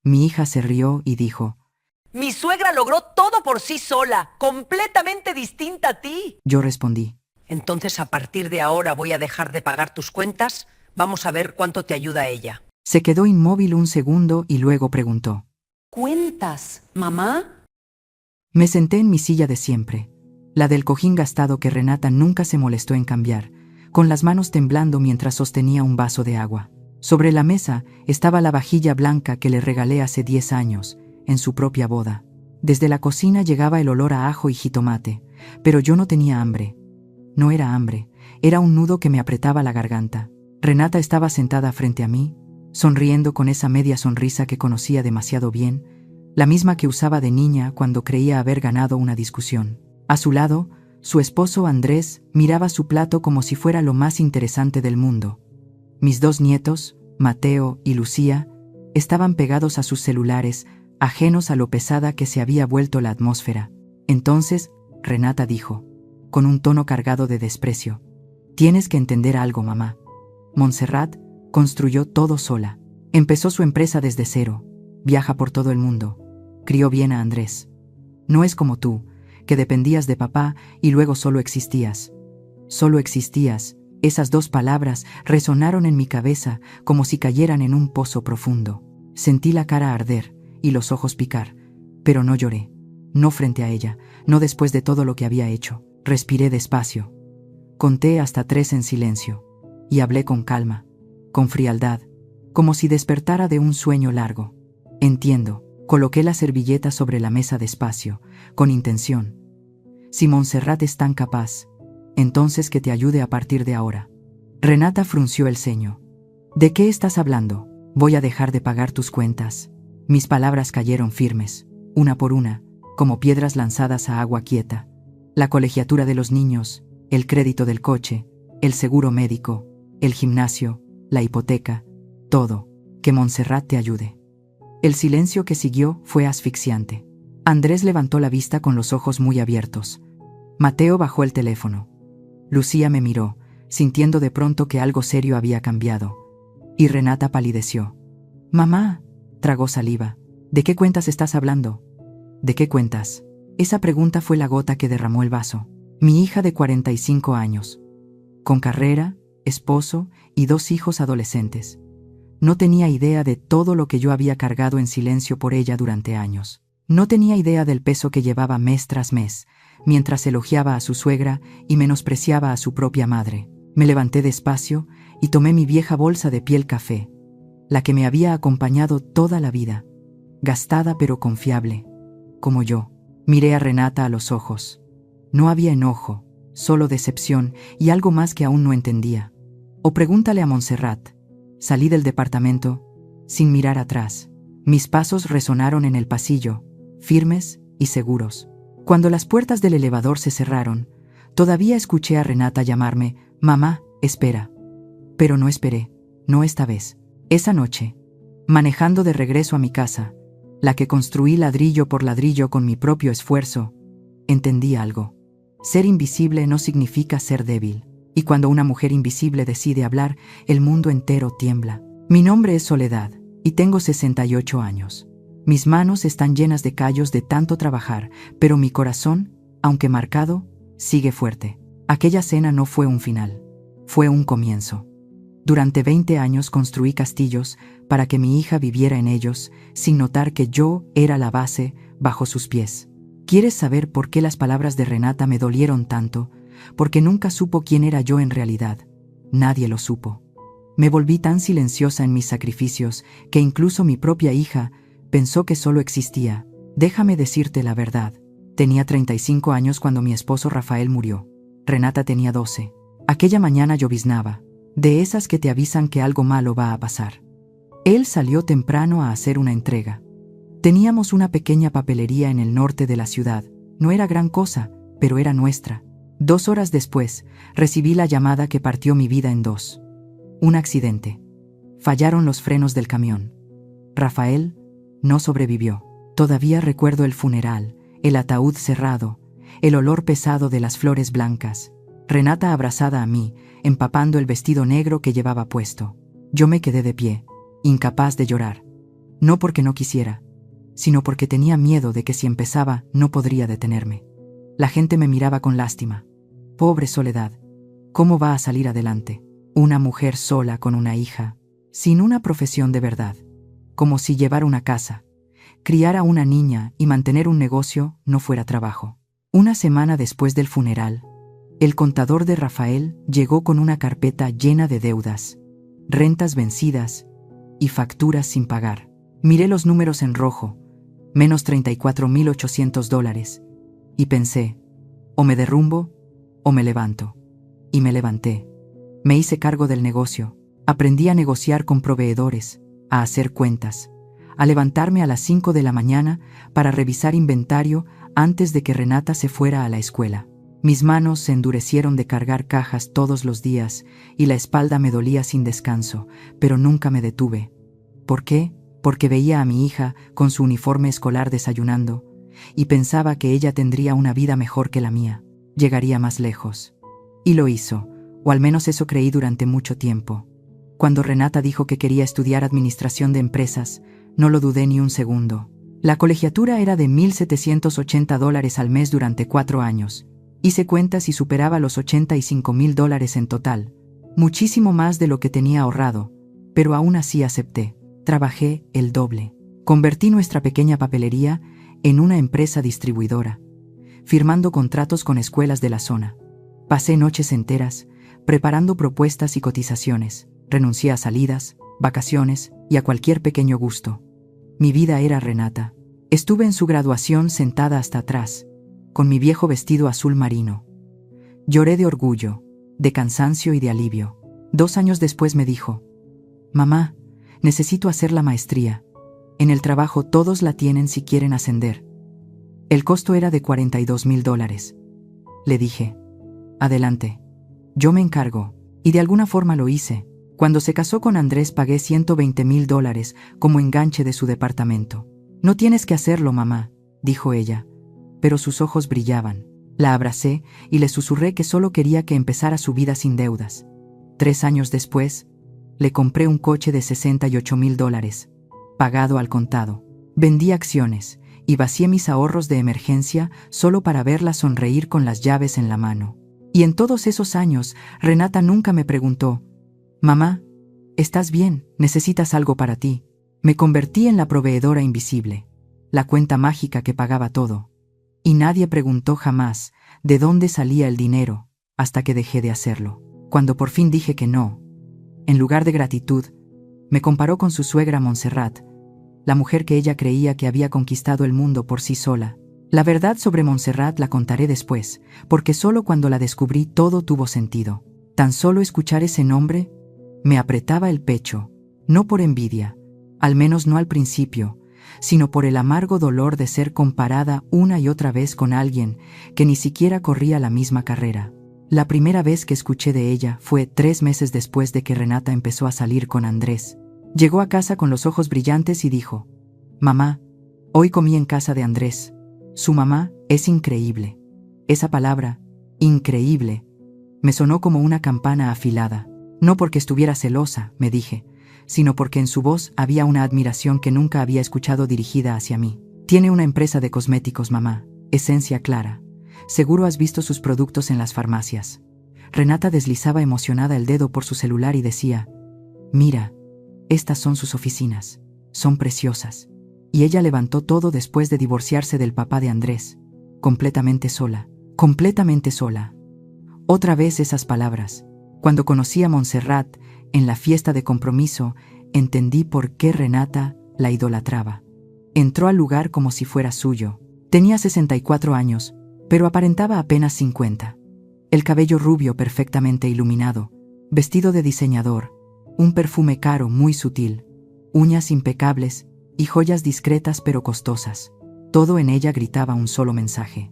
Mi hija se rió y dijo: Mi suegra logró todo por sí sola, completamente distinta a ti. Yo respondí: Entonces, a partir de ahora voy a dejar de pagar tus cuentas. Vamos a ver cuánto te ayuda ella. Se quedó inmóvil un segundo y luego preguntó: ¿Cuentas, mamá? Me senté en mi silla de siempre, la del cojín gastado que Renata nunca se molestó en cambiar, con las manos temblando mientras sostenía un vaso de agua. Sobre la mesa estaba la vajilla blanca que le regalé hace 10 años, en su propia boda. Desde la cocina llegaba el olor a ajo y jitomate, pero yo no tenía hambre. No era hambre, era un nudo que me apretaba la garganta. Renata estaba sentada frente a mí, sonriendo con esa media sonrisa que conocía demasiado bien, la misma que usaba de niña cuando creía haber ganado una discusión. A su lado, su esposo Andrés miraba su plato como si fuera lo más interesante del mundo. Mis 2 nietos, Mateo y Lucía, estaban pegados a sus celulares, ajenos a lo pesada que se había vuelto la atmósfera. Entonces, Renata dijo, con un tono cargado de desprecio: Tienes que entender algo, mamá. Montserrat construyó todo sola. Empezó su empresa desde cero, viaja por todo el mundo, crió bien a Andrés. No es como tú, que dependías de papá y luego solo existías. Solo existías. Esas 2 palabras resonaron en mi cabeza como si cayeran en un pozo profundo. Sentí la cara arder y los ojos picar, pero no lloré. No frente a ella, no después de todo lo que había hecho. Respiré despacio. Conté hasta 3 en silencio y hablé con calma, con frialdad, como si despertara de un sueño largo. Entiendo. Coloqué la servilleta sobre la mesa despacio, con intención. Si Montserrat es tan capaz, entonces que te ayude a partir de ahora. Renata frunció el ceño. ¿De qué estás hablando? Voy a dejar de pagar tus cuentas. Mis palabras cayeron firmes, una por una, como piedras lanzadas a agua quieta. La colegiatura de los niños, el crédito del coche, el seguro médico, el gimnasio, la hipoteca, todo. Que Montserrat te ayude. El silencio que siguió fue asfixiante. Andrés levantó la vista con los ojos muy abiertos. Mateo bajó el teléfono. Lucía me miró, sintiendo de pronto que algo serio había cambiado. Y Renata palideció. Mamá, tragó saliva. ¿De qué cuentas estás hablando? ¿De qué cuentas? Esa pregunta fue la gota que derramó el vaso. Mi hija de 45 años. Con carrera, esposo y 2 hijos adolescentes. No tenía idea de todo lo que yo había cargado en silencio por ella durante años. No tenía idea del peso que llevaba mes tras mes, mientras elogiaba a su suegra y menospreciaba a su propia madre. Me levanté despacio y tomé mi vieja bolsa de piel café, la que me había acompañado toda la vida, gastada pero confiable, como yo. Miré a Renata a los ojos. No había enojo, solo decepción y algo más que aún no entendía. O pregúntale a Montserrat. Salí del departamento, sin mirar atrás. Mis pasos resonaron en el pasillo, firmes y seguros. Cuando las puertas del elevador se cerraron, todavía escuché a Renata llamarme: Mamá, espera. Pero no esperé, no esta vez. Esa noche, manejando de regreso a mi casa, la que construí ladrillo por ladrillo con mi propio esfuerzo, entendí algo. Ser invisible no significa ser débil. Y cuando una mujer invisible decide hablar, el mundo entero tiembla. Mi nombre es Soledad, y tengo 68 años. Mis manos están llenas de callos de tanto trabajar, pero mi corazón, aunque marcado, sigue fuerte. Aquella cena no fue un final, fue un comienzo. Durante 20 años construí castillos para que mi hija viviera en ellos, sin notar que yo era la base bajo sus pies. ¿Quieres saber por qué las palabras de Renata me dolieron tanto? Porque nunca supo quién era yo en realidad. Nadie lo supo. Me volví tan silenciosa en mis sacrificios que incluso mi propia hija pensó que solo existía. Déjame decirte la verdad. Tenía 35 años cuando mi esposo Rafael murió. Renata tenía 12. Aquella mañana lloviznaba, de esas que te avisan que algo malo va a pasar. Él salió temprano a hacer una entrega. Teníamos una pequeña papelería en el norte de la ciudad. No era gran cosa, pero era nuestra. 2 horas después, recibí la llamada que partió mi vida en 2. Un accidente. Fallaron los frenos del camión. Rafael no sobrevivió. Todavía recuerdo el funeral, el ataúd cerrado, el olor pesado de las flores blancas. Renata abrazada a mí, empapando el vestido negro que llevaba puesto. Yo me quedé de pie, incapaz de llorar. No porque no quisiera, sino porque tenía miedo de que si empezaba no podría detenerme. La gente me miraba con lástima. Pobre Soledad, ¿cómo va a salir adelante? Una mujer sola con una hija, sin una profesión de verdad. Como si llevar una casa, criar a una niña y mantener un negocio no fuera trabajo. Una semana después del funeral, el contador de Rafael llegó con una carpeta llena de deudas, rentas vencidas y facturas sin pagar. Miré los números en rojo, menos $34,800, y pensé, o me derrumbo o me levanto. Y me levanté. Me hice cargo del negocio, aprendí a negociar con proveedores, a hacer cuentas, a levantarme a las 5 de la mañana para revisar inventario antes de que Renata se fuera a la escuela. Mis manos se endurecieron de cargar cajas todos los días y la espalda me dolía sin descanso, pero nunca me detuve. ¿Por qué? Porque veía a mi hija con su uniforme escolar desayunando y pensaba que ella tendría una vida mejor que la mía, llegaría más lejos. Y lo hizo, o al menos eso creí durante mucho tiempo. Cuando Renata dijo que quería estudiar administración de empresas, no lo dudé ni un segundo. La colegiatura era de $1,780 al mes durante 4 años. Hice cuentas y superaba los $85,000 en total, muchísimo más de lo que tenía ahorrado, pero aún así acepté. Trabajé el doble. Convertí nuestra pequeña papelería en una empresa distribuidora, firmando contratos con escuelas de la zona. Pasé noches enteras preparando propuestas y cotizaciones. Renuncié a salidas, vacaciones y a cualquier pequeño gusto. Mi vida era Renata. Estuve en su graduación sentada hasta atrás, con mi viejo vestido azul marino. Lloré de orgullo, de cansancio y de alivio. 2 años después me dijo: «Mamá, necesito hacer la maestría. En el trabajo todos la tienen si quieren ascender». El costo era de $42,000. Le dije: «Adelante. Yo me encargo». Y de alguna forma lo hice. Cuando se casó con Andrés pagué $120,000 como enganche de su departamento. «No tienes que hacerlo, mamá», dijo ella, pero sus ojos brillaban. La abracé y le susurré que solo quería que empezara su vida sin deudas. 3 años después, le compré un coche de $68,000, pagado al contado. Vendí acciones y vacié mis ahorros de emergencia solo para verla sonreír con las llaves en la mano. Y en todos esos años, Renata nunca me preguntó: «Mamá, ¿estás bien? ¿Necesitas algo para ti?». Me convertí en la proveedora invisible, la cuenta mágica que pagaba todo. Y nadie preguntó jamás de dónde salía el dinero hasta que dejé de hacerlo. Cuando por fin dije que no, en lugar de gratitud, me comparó con su suegra Montserrat, la mujer que ella creía que había conquistado el mundo por sí sola. La verdad sobre Montserrat la contaré después, porque solo cuando la descubrí todo tuvo sentido. Tan solo escuchar ese nombre me apretaba el pecho, no por envidia, al menos no al principio, sino por el amargo dolor de ser comparada una y otra vez con alguien que ni siquiera corría la misma carrera. La primera vez que escuché de ella fue 3 meses después de que Renata empezó a salir con Andrés. Llegó a casa con los ojos brillantes y dijo: «Mamá, hoy comí en casa de Andrés. Su mamá es increíble». Esa palabra, increíble, me sonó como una campana afilada. No porque estuviera celosa, me dije, sino porque en su voz había una admiración que nunca había escuchado dirigida hacia mí. «Tiene una empresa de cosméticos, mamá. Esencia Clara. Seguro has visto sus productos en las farmacias». Renata deslizaba emocionada el dedo por su celular y decía: «Mira, estas son sus oficinas. Son preciosas». Y ella levantó todo después de divorciarse del papá de Andrés. Completamente sola. Completamente sola. Otra vez esas palabras. Cuando conocí a Montserrat en la fiesta de compromiso, entendí por qué Renata la idolatraba. Entró al lugar como si fuera suyo. Tenía 64 años, pero aparentaba apenas 50. El cabello rubio perfectamente iluminado, vestido de diseñador, un perfume caro muy sutil, uñas impecables y joyas discretas pero costosas. Todo en ella gritaba un solo mensaje: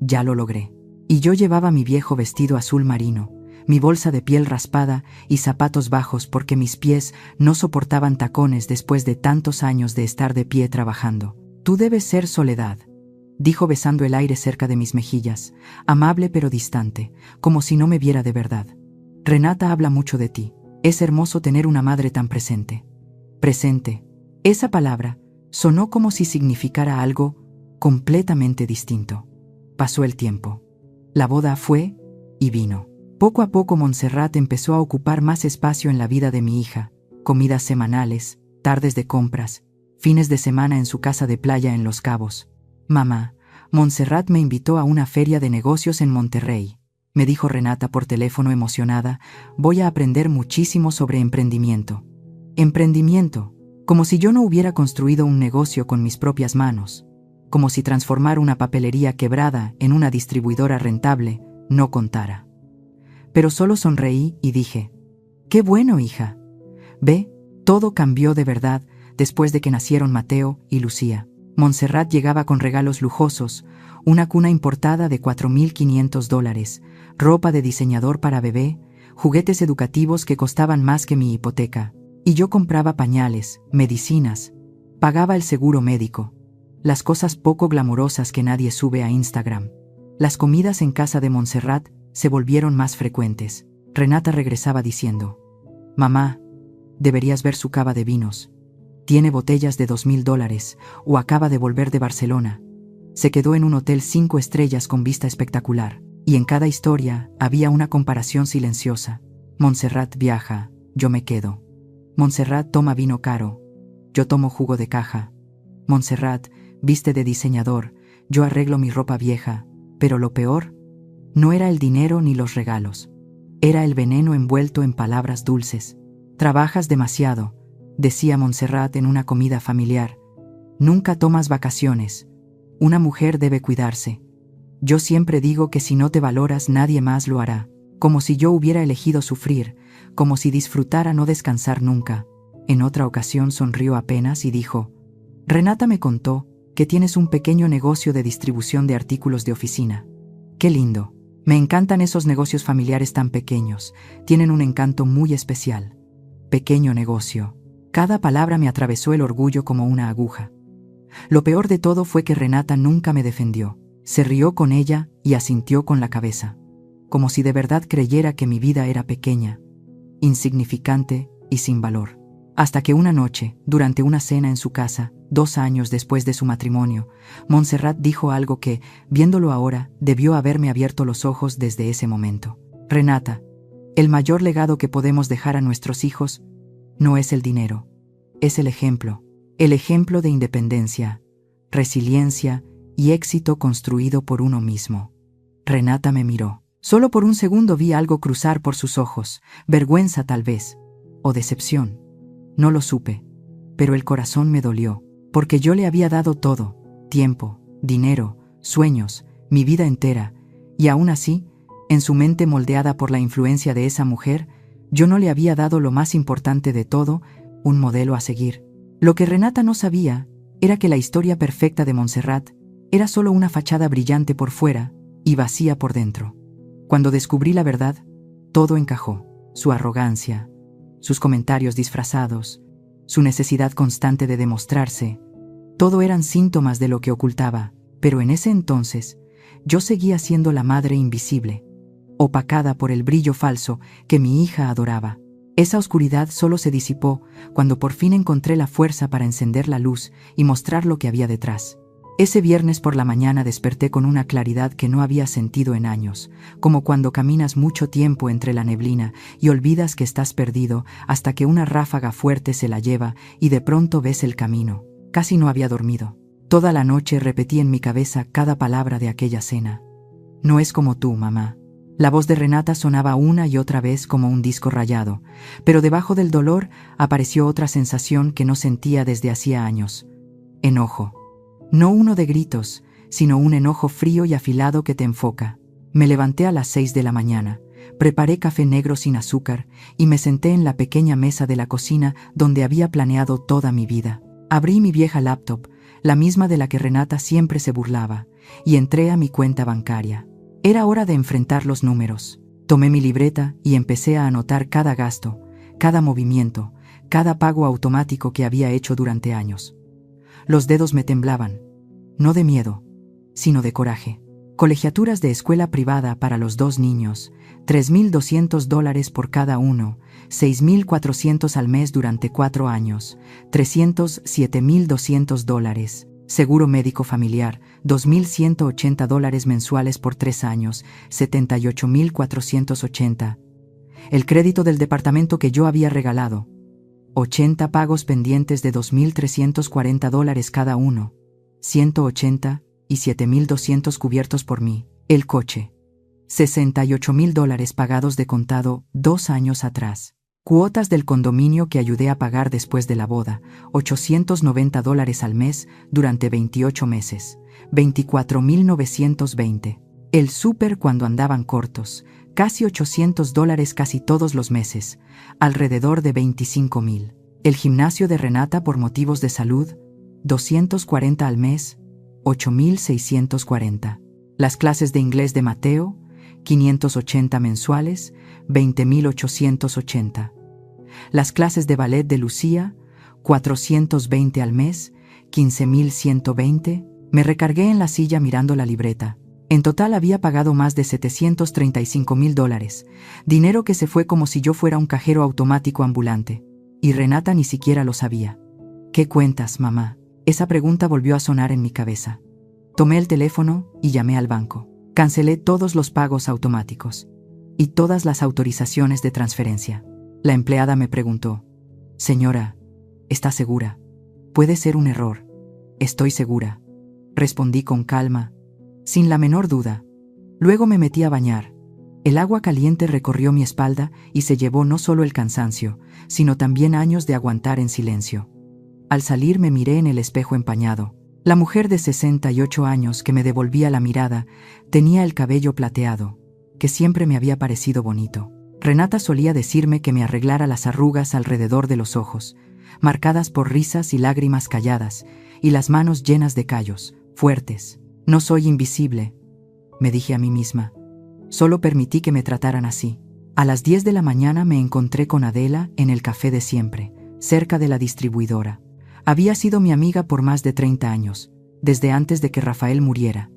«Ya lo logré». Y yo llevaba mi viejo vestido azul marino, mi bolsa de piel raspada y zapatos bajos porque mis pies no soportaban tacones después de tantos años de estar de pie trabajando. «Tú debes ser Soledad», dijo besando el aire cerca de mis mejillas, amable pero distante, como si no me viera de verdad. «Renata habla mucho de ti. Es hermoso tener una madre tan presente». Presente, Esa palabra sonó como si significara algo completamente distinto. Pasó el tiempo. La boda fue y vino. Poco a poco Montserrat empezó a ocupar más espacio en la vida de mi hija. Comidas semanales, tardes de compras, fines de semana en su casa de playa en Los Cabos. Mamá, Montserrat me invitó a una feria de negocios en Monterrey. Me dijo Renata por teléfono emocionada, voy a aprender muchísimo sobre emprendimiento. Emprendimiento, como si yo no hubiera construido un negocio con mis propias manos. Como si transformar una papelería quebrada en una distribuidora rentable no contara. Pero solo sonreí y dije, ¡qué bueno, hija! Ve, todo cambió de verdad después de que nacieron Mateo y Lucía. Montserrat llegaba con regalos lujosos, una cuna importada de $4,500, ropa de diseñador para bebé, juguetes educativos que costaban más que mi hipoteca. Y yo compraba pañales, medicinas, pagaba el seguro médico. Las cosas poco glamorosas que nadie sube a Instagram. Las comidas en casa de Montserrat se volvieron más frecuentes. Renata regresaba diciendo, mamá, deberías ver su cava de vinos. Tiene botellas de $2,000 o acaba de volver de Barcelona. Se quedó en un hotel 5 estrellas con vista espectacular. Y en cada historia había una comparación silenciosa. Montserrat viaja, yo me quedo. Montserrat toma vino caro, yo tomo jugo de caja. Montserrat viste de diseñador, yo arreglo mi ropa vieja. Pero lo peor no era el dinero ni los regalos. Era el veneno envuelto en palabras dulces. Trabajas demasiado, decía Montserrat en una comida familiar. Nunca tomas vacaciones. Una mujer debe cuidarse. Yo siempre digo que si no te valoras nadie más lo hará. Como si yo hubiera elegido sufrir, como si disfrutara no descansar nunca. En otra ocasión sonrió apenas y dijo, Renata me contó que tienes un pequeño negocio de distribución de artículos de oficina. ¡Qué lindo! Me encantan esos negocios familiares tan pequeños. Tienen un encanto muy especial. Pequeño negocio. Cada palabra me atravesó el orgullo como una aguja. Lo peor de todo fue que Renata nunca me defendió. Se rió con ella y asintió con la cabeza, como si de verdad creyera que mi vida era pequeña, insignificante y sin valor. Hasta que una noche, durante una cena en su casa, 2 años después de su matrimonio, Montserrat dijo algo que, viéndolo ahora, debió haberme abierto los ojos desde ese momento. Renata, el mayor legado que podemos dejar a nuestros hijos no es el dinero, es el ejemplo de independencia, resiliencia y éxito construido por uno mismo. Renata me miró. Solo por un segundo vi algo cruzar por sus ojos, vergüenza tal vez, o decepción. No lo supe, pero el corazón me dolió, porque yo le había dado todo, tiempo, dinero, sueños, mi vida entera, y aún así, en su mente moldeada por la influencia de esa mujer, yo no le había dado lo más importante de todo, un modelo a seguir. Lo que Renata no sabía era que la historia perfecta de Montserrat era solo una fachada brillante por fuera y vacía por dentro. Cuando descubrí la verdad, todo encajó. Su arrogancia, sus comentarios disfrazados, su necesidad constante de demostrarse, todo eran síntomas de lo que ocultaba, pero en ese entonces, yo seguía siendo la madre invisible, opacada por el brillo falso que mi hija adoraba. Esa oscuridad solo se disipó cuando por fin encontré la fuerza para encender la luz y mostrar lo que había detrás. Ese viernes por la mañana desperté con una claridad que no había sentido en años, como cuando caminas mucho tiempo entre la neblina y olvidas que estás perdido hasta que una ráfaga fuerte se la lleva y de pronto ves el camino. Casi no había dormido. Toda la noche repetí en mi cabeza cada palabra de aquella cena. No es como tú, mamá. La voz de Renata sonaba una y otra vez como un disco rayado, pero debajo del dolor apareció otra sensación que no sentía desde hacía años. Enojo. No uno de gritos, sino un enojo frío y afilado que te enfoca. Me levanté a las 6 de la mañana, preparé café negro sin azúcar y me senté en la pequeña mesa de la cocina donde había planeado toda mi vida. Abrí mi vieja laptop, la misma de la que Renata siempre se burlaba, y entré a mi cuenta bancaria. Era hora de enfrentar los números. Tomé mi libreta y empecé a anotar cada gasto, cada movimiento, cada pago automático que había hecho durante años. Los dedos me temblaban, no de miedo, sino de coraje. Colegiaturas de escuela privada para los 2 niños, $3,200 por cada uno, $6,400 al mes durante 4 años, $307,200. Seguro médico familiar, $2,180 mensuales por 3 años, $78,480. El crédito del departamento que yo había regalado, 80 pagos pendientes de $2,340 cada uno, 180 y $7,200 cubiertos por mí. El coche, $68,000 pagados de contado 2 años atrás. Cuotas del condominio que ayudé a pagar después de la boda, $890 al mes durante 28 meses, $24,920. El súper cuando andaban cortos, casi $800 casi todos los meses, alrededor de $25,000. El gimnasio de Renata por motivos de salud, $240 al mes, $8,640. Las clases de inglés de Mateo, $580 mensuales, $20,880. Las clases de ballet de Lucía, $420 al mes, $15,120. Me recargué en la silla mirando la libreta. En total había pagado más de $735,000, dinero que se fue como si yo fuera un cajero automático ambulante. Y Renata ni siquiera lo sabía. ¿Qué cuentas, mamá? Esa pregunta volvió a sonar en mi cabeza. Tomé el teléfono y llamé al banco. Cancelé todos los pagos automáticos y todas las autorizaciones de transferencia. La empleada me preguntó: «Señora, ¿está segura? Puede ser un error». «Estoy segura», respondí con calma, sin la menor duda. Luego me metí a bañar. El agua caliente recorrió mi espalda y se llevó no solo el cansancio, sino también años de aguantar en silencio. Al salir me miré en el espejo empañado. La mujer de 68 años que me devolvía la mirada tenía el cabello plateado, que siempre me había parecido bonito. Renata solía decirme que me arreglara las arrugas alrededor de los ojos, marcadas por risas y lágrimas calladas, y las manos llenas de callos, fuertes. «No soy invisible», me dije a mí misma. Solo permití que me trataran así. A las 10 de la mañana me encontré con Adela en el café de siempre, cerca de la distribuidora. Había sido mi amiga por más de 30 años, desde antes de que Rafael muriera.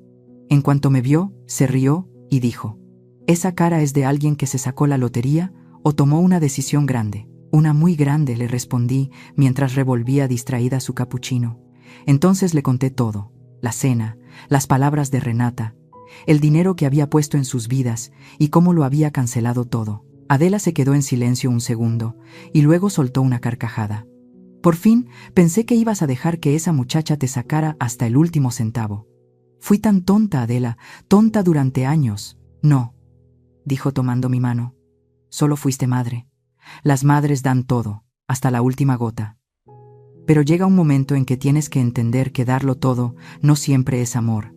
En cuanto me vio, se rió y dijo: «¿Esa cara es de alguien que se sacó la lotería o tomó una decisión grande?» «Una muy grande», le respondí mientras revolvía distraída su capuchino. Entonces le conté todo: la cena, las palabras de Renata, el dinero que había puesto en sus vidas y cómo lo había cancelado todo. Adela se quedó en silencio un segundo y luego soltó una carcajada. «Por fin pensé que ibas a dejar que esa muchacha te sacara hasta el último centavo». «Fui tan tonta, Adela, tonta durante años». «No», dijo tomando mi mano. «Solo fuiste madre. Las madres dan todo, hasta la última gota. Pero llega un momento en que tienes que entender que darlo todo no siempre es amor.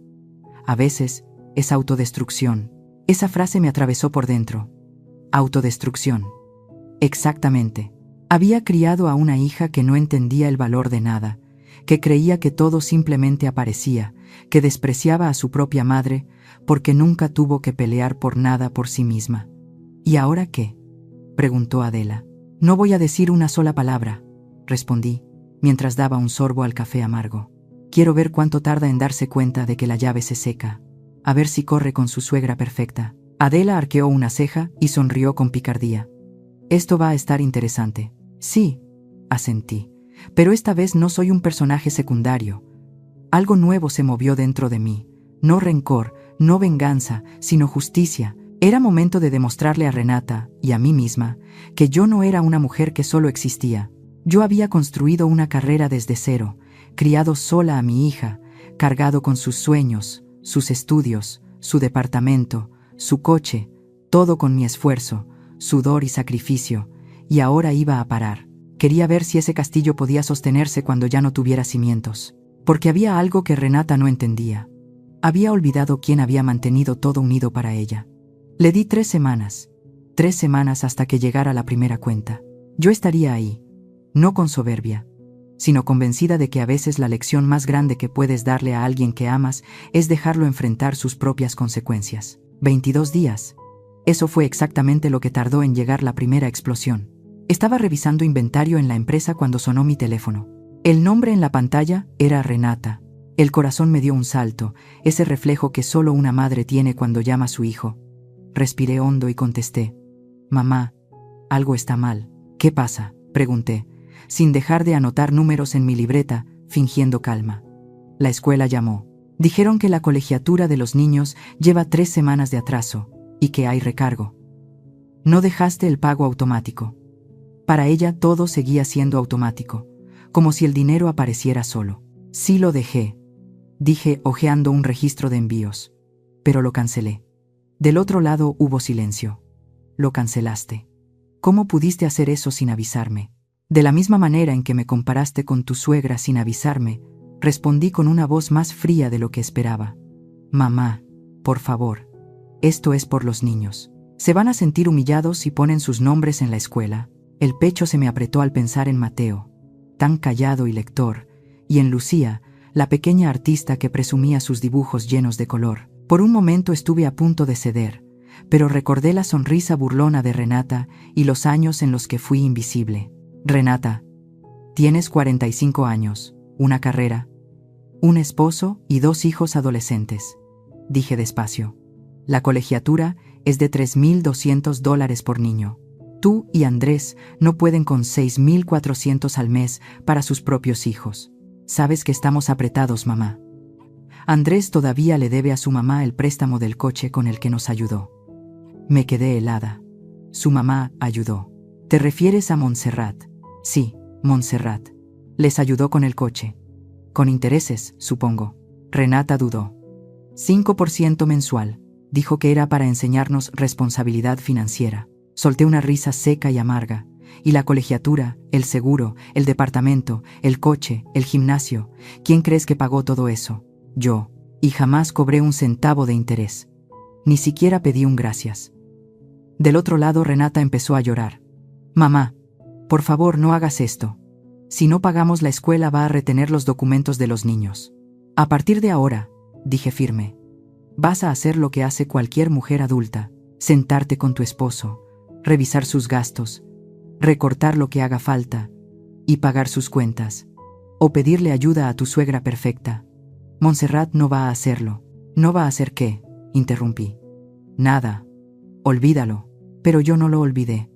A veces es autodestrucción». Esa frase me atravesó por dentro. Autodestrucción. Exactamente. Había criado a una hija que no entendía el valor de nada, que creía que todo simplemente aparecía, que despreciaba a su propia madre porque nunca tuvo que pelear por nada por sí misma. «¿Y ahora qué?», preguntó Adela. «No voy a decir una sola palabra», respondí, mientras daba un sorbo al café amargo. «Quiero ver cuánto tarda en darse cuenta de que la llave se seca. A ver si corre con su suegra perfecta». Adela arqueó una ceja y sonrió con picardía. «Esto va a estar interesante». «Sí», asentí, «pero esta vez no soy un personaje secundario». Algo nuevo se movió dentro de mí. No rencor, no venganza, sino justicia. Era momento de demostrarle a Renata y a mí misma que yo no era una mujer que solo existía. Yo había construido una carrera desde cero, criado sola a mi hija, cargado con sus sueños, sus estudios, su departamento, su coche, todo con mi esfuerzo, sudor y sacrificio, y ahora iba a parar. Quería ver si ese castillo podía sostenerse cuando ya no tuviera cimientos. Porque había algo que Renata no entendía. Había olvidado quién había mantenido todo unido para ella. Le di 3 semanas. 3 semanas hasta que llegara la primera cuenta. Yo estaría ahí, no con soberbia, sino convencida de que a veces la lección más grande que puedes darle a alguien que amas es dejarlo enfrentar sus propias consecuencias. 22 días. Eso fue exactamente lo que tardó en llegar la primera explosión. Estaba revisando inventario en la empresa cuando sonó mi teléfono. El nombre en la pantalla era Renata. El corazón me dio un salto, ese reflejo que solo una madre tiene cuando llama a su hijo. Respiré hondo y contesté: «Mamá, algo está mal». «¿Qué pasa?», pregunté, sin dejar de anotar números en mi libreta, fingiendo calma. La escuela llamó. Dijeron que la colegiatura de los niños lleva 3 semanas de atraso y que hay recargo. No dejaste el pago automático. Para ella todo seguía siendo automático, como si el dinero apareciera solo. Sí lo dejé, dije hojeando un registro de envíos, pero lo cancelé. Del otro lado hubo silencio. Lo cancelaste. ¿Cómo pudiste hacer eso sin avisarme? De la misma manera en que me comparaste con tu suegra sin avisarme, respondí con una voz más fría de lo que esperaba. Mamá, por favor, esto es por los niños. Se van a sentir humillados si ponen sus nombres en la escuela. El pecho se me apretó al pensar en Mateo, tan callado y lector, y en Lucía, la pequeña artista que presumía sus dibujos llenos de color. Por un momento estuve a punto de ceder, pero recordé la sonrisa burlona de Renata y los años en los que fui invisible. Renata, tienes 45 años, una carrera, un esposo y 2 hijos adolescentes, dije despacio. La colegiatura es de $3,200 por niño. Tú y Andrés no pueden con $6,400 al mes para sus propios hijos. Sabes que estamos apretados, mamá. Andrés todavía le debe a su mamá el préstamo del coche con el que nos ayudó. Me quedé helada. Su mamá ayudó. ¿Te refieres a Montserrat? Sí, Montserrat. Les ayudó con el coche. Con intereses, supongo. Renata dudó. 5% mensual. Dijo que era para enseñarnos responsabilidad financiera. Solté una risa seca y amarga. Y la colegiatura, el seguro, el departamento, el coche, el gimnasio. ¿Quién crees que pagó todo eso? Yo. Y jamás cobré un centavo de interés. Ni siquiera pedí un gracias. Del otro lado, Renata empezó a llorar. Mamá, por favor, no hagas esto. Si no pagamos la escuela va a retener los documentos de los niños. A partir de ahora, dije firme, vas a hacer lo que hace cualquier mujer adulta, sentarte con tu esposo, revisar sus gastos, recortar lo que haga falta y pagar sus cuentas, o pedirle ayuda a tu suegra perfecta. Montserrat no va a hacerlo. ¿No va a hacer qué?, interrumpí. Nada. Olvídalo. Pero yo no lo olvidé.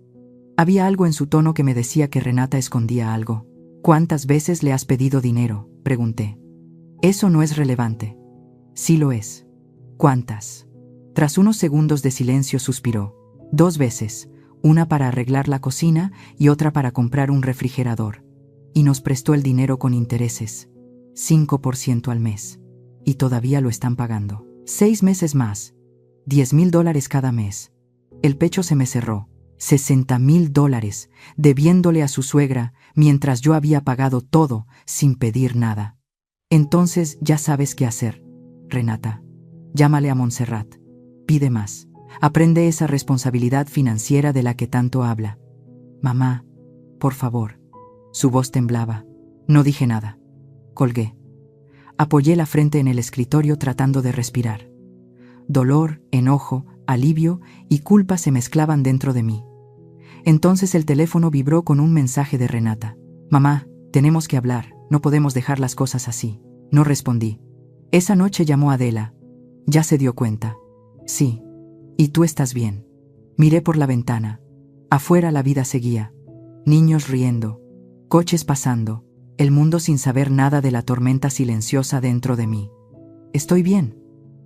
Había algo en su tono que me decía que Renata escondía algo. ¿Cuántas veces le has pedido dinero?, pregunté. Eso no es relevante. Sí lo es. ¿Cuántas? Tras unos segundos de silencio suspiró. 2 veces, una para arreglar la cocina y otra para comprar un refrigerador. Y nos prestó el dinero con intereses. 5% al mes. Y todavía lo están pagando. 6 meses más. $10,000 cada mes. El pecho se me cerró. $60,000, debiéndole a su suegra, mientras yo había pagado todo, sin pedir nada. Entonces ya sabes qué hacer, Renata. Llámale a Montserrat. Pide más. Aprende esa responsabilidad financiera de la que tanto habla. Mamá, por favor. Su voz temblaba. No dije nada. Colgué. Apoyé la frente en el escritorio tratando de respirar. Dolor, enojo, alivio y culpa se mezclaban dentro de mí. Entonces el teléfono vibró con un mensaje de Renata. Mamá, tenemos que hablar, no podemos dejar las cosas así. No respondí. Esa noche llamó Adela. Ya se dio cuenta. Sí. ¿Y tú estás bien? Miré por la ventana. Afuera la vida seguía. Niños riendo. Coches pasando. El mundo sin saber nada de la tormenta silenciosa dentro de mí. Estoy bien,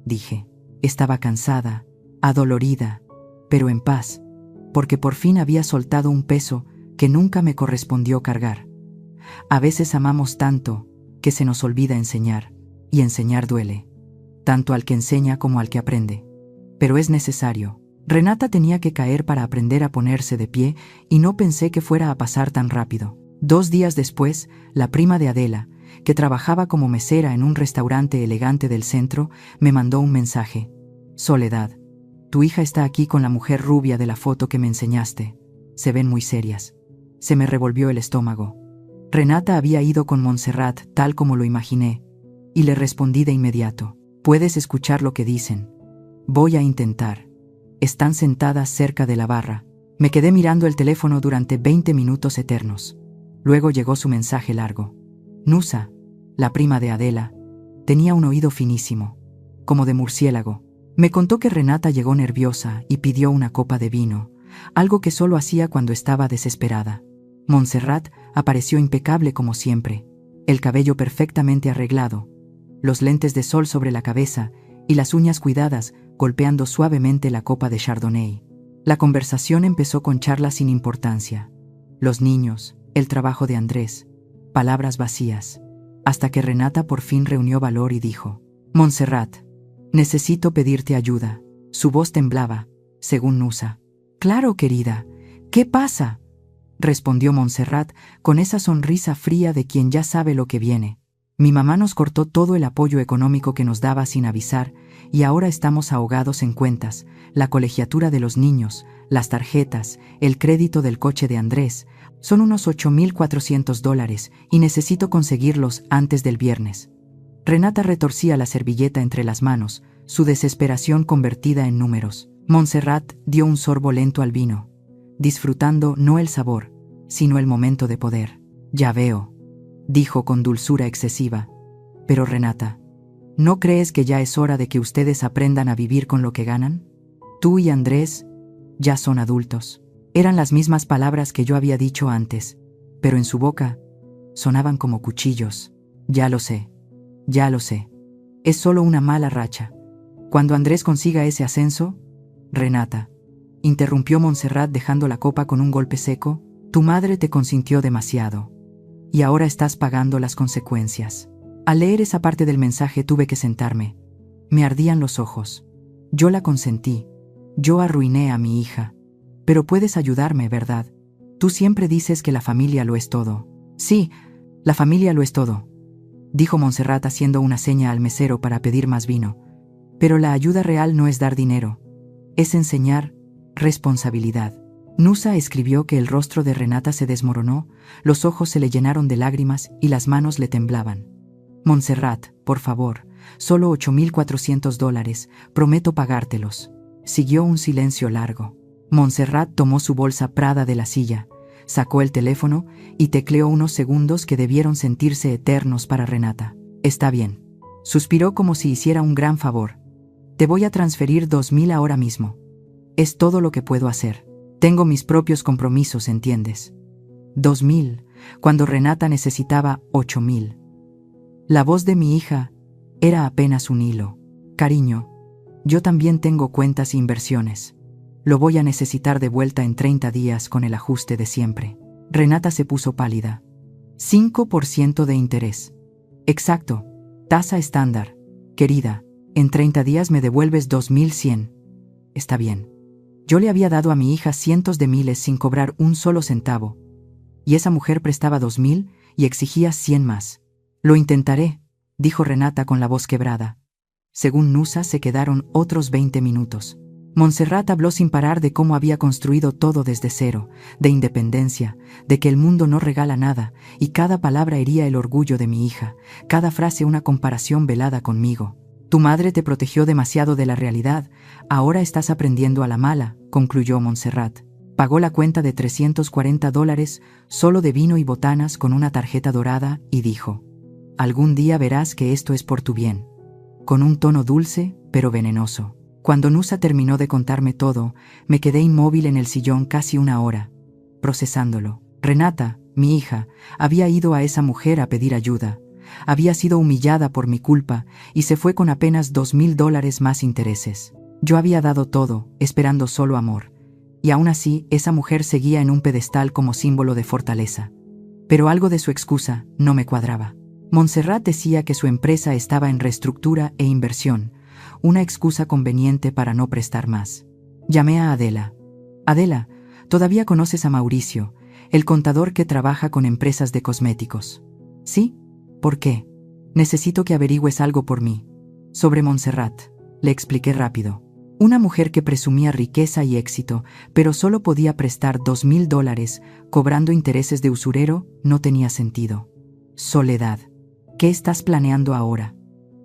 dije. Estaba cansada, adolorida, pero en paz, porque por fin había soltado un peso que nunca me correspondió cargar. A veces amamos tanto que se nos olvida enseñar, y enseñar duele, tanto al que enseña como al que aprende. Pero es necesario. Renata tenía que caer para aprender a ponerse de pie y no pensé que fuera a pasar tan rápido. 2 días después, la prima de Adela, que trabajaba como mesera en un restaurante elegante del centro, me mandó un mensaje. Soledad, tu hija está aquí con la mujer rubia de la foto que me enseñaste. Se ven muy serias. Se me revolvió el estómago. Renata había ido con Montserrat tal como lo imaginé, y le respondí de inmediato. Puedes escuchar lo que dicen. Voy a intentar. Están sentadas cerca de la barra. Me quedé mirando el teléfono durante 20 minutos eternos. Luego llegó su mensaje largo. Nusa, la prima de Adela, Tenía un oído finísimo, como de murciélago. Me contó que Renata llegó nerviosa y pidió una copa de vino, algo que solo hacía cuando estaba desesperada. Montserrat apareció impecable como siempre, el cabello perfectamente arreglado, los lentes de sol sobre la cabeza y las uñas cuidadas golpeando suavemente la copa de Chardonnay. La conversación empezó con charlas sin importancia. Los niños, el trabajo de Andrés, palabras vacías, hasta que Renata por fin reunió valor y dijo: «Montserrat, necesito pedirte ayuda». Su voz temblaba, según Nusa. «Claro, querida. ¿Qué pasa?», respondió Montserrat con esa sonrisa fría de quien ya sabe lo que viene. «Mi mamá nos cortó todo el apoyo económico que nos daba sin avisar y ahora estamos ahogados en cuentas, la colegiatura de los niños, las tarjetas, el crédito del coche de Andrés. Son unos $8,400 y necesito conseguirlos antes del viernes». Renata retorcía la servilleta entre las manos, su desesperación convertida en números. Montserrat dio un sorbo lento al vino, disfrutando no el sabor, sino el momento de poder. «Ya veo», dijo con dulzura excesiva. «Pero Renata, ¿no crees que ya es hora de que ustedes aprendan a vivir con lo que ganan? Tú y Andrés ya son adultos». Eran las mismas palabras que yo había dicho antes, pero en su boca sonaban como cuchillos. «Ya lo sé, ya lo sé. Es solo una mala racha. Cuando Andrés consiga ese ascenso...» «Renata», interrumpió Montserrat dejando la copa con un golpe seco, «tu madre te consintió demasiado. Y ahora estás pagando las consecuencias». Al leer esa parte del mensaje tuve que sentarme. Me ardían los ojos. Yo la consentí. Yo arruiné a mi hija. Pero puedes ayudarme, ¿verdad? Tú siempre dices que la familia lo es todo. «Sí, la familia lo es todo», dijo Montserrat haciendo una seña al mesero para pedir más vino. «Pero la ayuda real no es dar dinero. Es enseñar responsabilidad». Nusa escribió que el rostro de Renata se desmoronó, los ojos se le llenaron de lágrimas y las manos le temblaban. «Montserrat, por favor, solo $8,400, prometo pagártelos». Siguió un silencio largo. Montserrat tomó su bolsa Prada de la silla, sacó el teléfono y tecleó unos segundos que debieron sentirse eternos para Renata. «Está bien», suspiró como si hiciera un gran favor. «Te voy a transferir 2,000 ahora mismo. Es todo lo que puedo hacer. Tengo mis propios compromisos, ¿entiendes?» 2,000, cuando Renata necesitaba 8,000. La voz de mi hija era apenas un hilo. «Cariño, yo también tengo cuentas e inversiones. Lo voy a necesitar de vuelta en 30 días con el ajuste de siempre». Renata se puso pálida. 5% de interés. «Exacto. Tasa estándar. Querida, en 30 días me devuelves 2,100. Está bien». Yo le había dado a mi hija cientos de miles sin cobrar un solo centavo. Y esa mujer prestaba 2,000 y exigía 100 más. «Lo intentaré», dijo Renata con la voz quebrada. Según Nusa se quedaron otros 20 minutos. Montserrat habló sin parar de cómo había construido todo desde cero, de independencia, de que el mundo no regala nada, y cada palabra hería el orgullo de mi hija, cada frase una comparación velada conmigo. «Tu madre te protegió demasiado de la realidad, ahora estás aprendiendo a la mala», concluyó Montserrat. Pagó la cuenta de $340 solo de vino y botanas con una tarjeta dorada y dijo: «Algún día verás que esto es por tu bien», con un tono dulce pero venenoso. Cuando Nusa terminó de contarme todo, me quedé inmóvil en el sillón casi una hora, procesándolo. Renata, mi hija, había ido a esa mujer a pedir ayuda. Había sido humillada por mi culpa y se fue con apenas $2,000 más intereses. Yo había dado todo, esperando solo amor. Y aún así, esa mujer seguía en un pedestal como símbolo de fortaleza. Pero algo de su excusa no me cuadraba. Montserrat decía que su empresa estaba en reestructura e inversión, una excusa conveniente para no prestar más. Llamé a Adela. «Adela, ¿todavía conoces a Mauricio, el contador que trabaja con empresas de cosméticos?» «Sí. ¿Por qué?» «Necesito que averigües algo por mí». «Sobre Montserrat», le expliqué rápido. Una mujer que presumía riqueza y éxito, pero solo podía prestar $2,000, cobrando intereses de usurero, no tenía sentido. «Soledad, ¿qué estás planeando ahora?».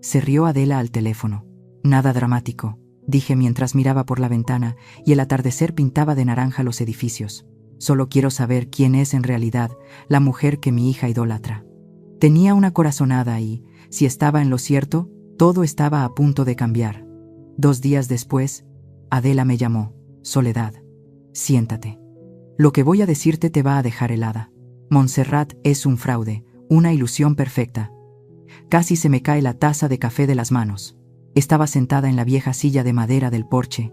Se rió Adela al teléfono. «Nada dramático», dije mientras miraba por la ventana y el atardecer pintaba de naranja los edificios. «Solo quiero saber quién es en realidad la mujer que mi hija idolatra». Tenía una corazonada y, Si estaba en lo cierto, todo estaba a punto de cambiar. 2 días después, Adela me llamó. Soledad, siéntate. Lo que voy a decirte te va a dejar helada. Montserrat es un fraude, una ilusión perfecta. Casi se me cae la taza de café de las manos. Estaba sentada en la vieja silla de madera del porche,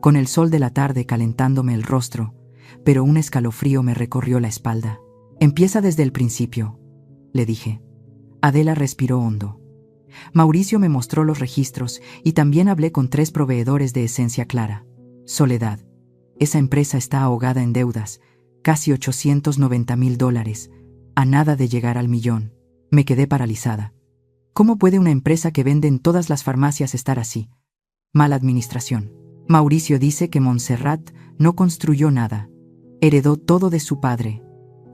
con el sol de la tarde calentándome el rostro, pero un escalofrío me recorrió la espalda. Empieza desde el principio, le dije. Adela respiró hondo. Mauricio me mostró los registros y también hablé con 3 proveedores de esencia clara. Soledad, esa empresa está ahogada en deudas, casi $890,000, a nada de llegar al millón. Me quedé paralizada. ¿Cómo puede una empresa que vende en todas las farmacias estar así? Mala administración. Mauricio dice que Montserrat no construyó nada. Heredó todo de su padre,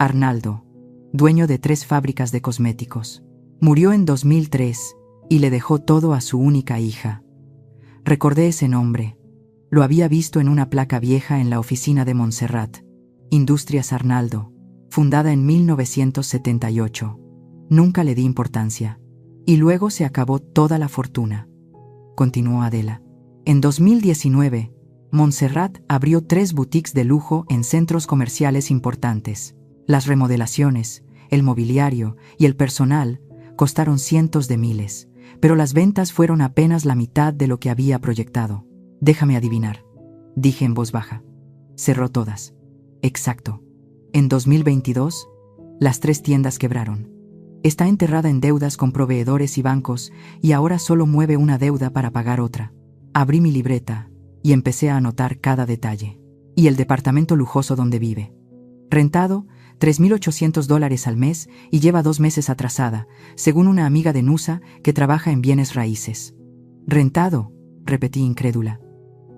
Arnaldo, dueño de 3 fábricas de cosméticos. Murió en 2003 y le dejó todo a su única hija. Recordé ese nombre. Lo había visto en una placa vieja en la oficina de Montserrat. Industrias Arnaldo, fundada en 1978. Nunca le di importancia. Y luego se acabó toda la fortuna. Continuó Adela. En 2019, Montserrat abrió 3 boutiques de lujo en centros comerciales importantes. Las remodelaciones, el mobiliario y el personal costaron cientos de miles, pero las ventas fueron apenas la mitad de lo que había proyectado. Déjame adivinar, dije en voz baja. Cerró todas. Exacto. En 2022, las 3 tiendas quebraron. Está enterrada en deudas con proveedores y bancos y ahora solo mueve una deuda para pagar otra. Abrí mi libreta y empecé a anotar cada detalle. Y el departamento lujoso donde vive. Rentado, $3,800 al mes y lleva 2 meses atrasada, según una amiga de Nusa que trabaja en bienes raíces. ¿Rentado?, repetí incrédula.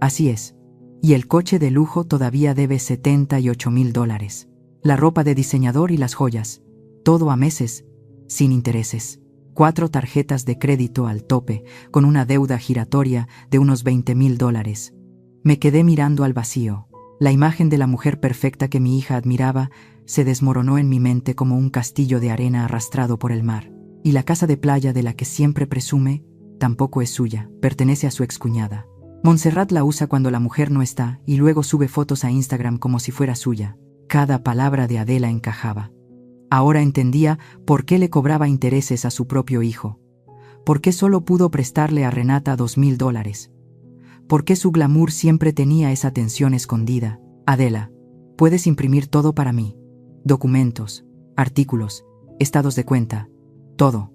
Así es. Y el coche de lujo todavía debe $78,000. La ropa de diseñador y las joyas. Todo a meses, sin intereses. 4 tarjetas de crédito al tope, con una deuda giratoria de unos $20,000. Me quedé mirando al vacío. La imagen de la mujer perfecta que mi hija admiraba se desmoronó en mi mente como un castillo de arena arrastrado por el mar. Y la casa de playa de la que siempre presume tampoco es suya, pertenece a su excuñada. Montserrat la usa cuando la mujer no está y luego sube fotos a Instagram como si fuera suya. Cada palabra de Adela encajaba. Ahora entendía por qué le cobraba intereses a su propio hijo. ¿Por qué solo pudo prestarle a Renata $2,000? ¿Por qué su glamour siempre tenía esa tensión escondida? Adela, puedes imprimir todo para mí. Documentos, artículos, estados de cuenta, todo.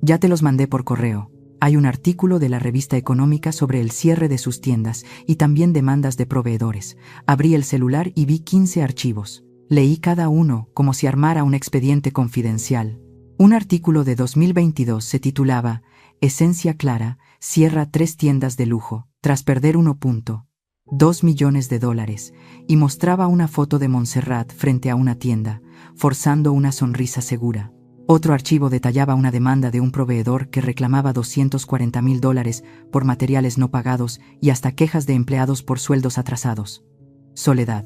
Ya te los mandé por correo. Hay un artículo de la revista económica sobre el cierre de sus tiendas y también demandas de proveedores. Abrí el celular y vi 15 archivos. Leí cada uno como si armara un expediente confidencial. Un artículo de 2022 se titulaba Esencia Clara cierra 3 tiendas de lujo, tras perder $1.2 millones y mostraba una foto de Montserrat frente a una tienda, forzando una sonrisa segura. Otro archivo detallaba una demanda de un proveedor que reclamaba $240,000 por materiales no pagados y hasta quejas de empleados por sueldos atrasados. Soledad,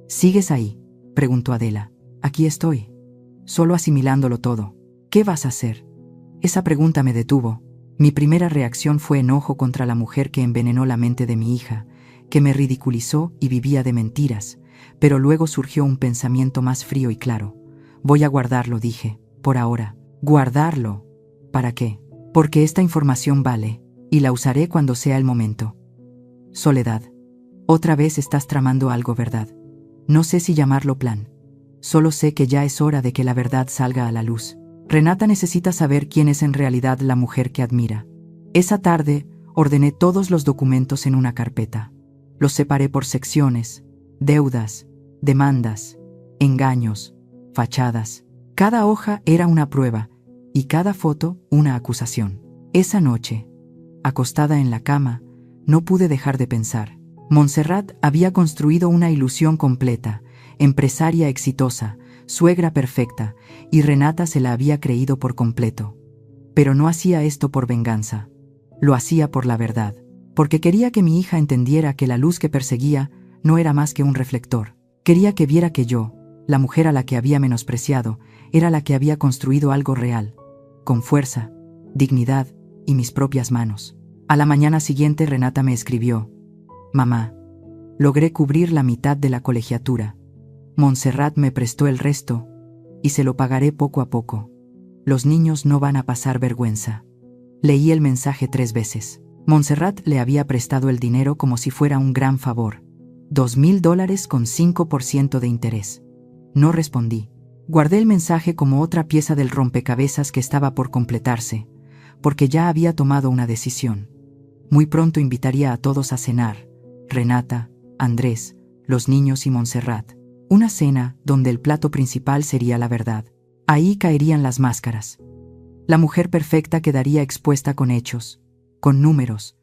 ¿sigues ahí?, preguntó Adela. Aquí estoy, solo asimilándolo todo. ¿Qué vas a hacer? Esa pregunta me detuvo. Mi primera reacción fue enojo contra la mujer que envenenó la mente de mi hija, que me ridiculizó y vivía de mentiras, pero luego surgió un pensamiento más frío y claro. Voy a guardarlo, dije, por ahora. ¿Guardarlo? ¿Para qué? Porque esta información vale, y la usaré cuando sea el momento. Soledad, otra vez estás tramando algo, ¿verdad? No sé si llamarlo plan. Solo sé que ya es hora de que la verdad salga a la luz. Renata necesita saber quién es en realidad la mujer que admira. Esa tarde, ordené todos los documentos en una carpeta. Los separé por secciones: deudas, demandas, engaños, fachadas. Cada hoja era una prueba y cada foto una acusación. Esa noche, acostada en la cama, no pude dejar de pensar. Montserrat había construido una ilusión completa, empresaria exitosa, suegra perfecta, y Renata se la había creído por completo. Pero no hacía esto por venganza. Lo hacía por la verdad, porque quería que mi hija entendiera que la luz que perseguía no era más que un reflector. Quería que viera que yo, la mujer a la que había menospreciado, era la que había construido algo real, con fuerza, dignidad y mis propias manos. A la mañana siguiente Renata me escribió: «Mamá, logré cubrir la mitad de la colegiatura. Montserrat me prestó el resto y se lo pagaré poco a poco. Los niños no van a pasar vergüenza». Leí el mensaje 3 veces. Montserrat le había prestado el dinero como si fuera un gran favor. $2,000 con 5% de interés. No respondí. Guardé el mensaje como otra pieza del rompecabezas que estaba por completarse, porque ya había tomado una decisión. Muy pronto invitaría a todos a cenar: Renata, Andrés, los niños y Montserrat. Una cena donde el plato principal sería la verdad. Ahí caerían las máscaras. La mujer perfecta quedaría expuesta con hechos, con números,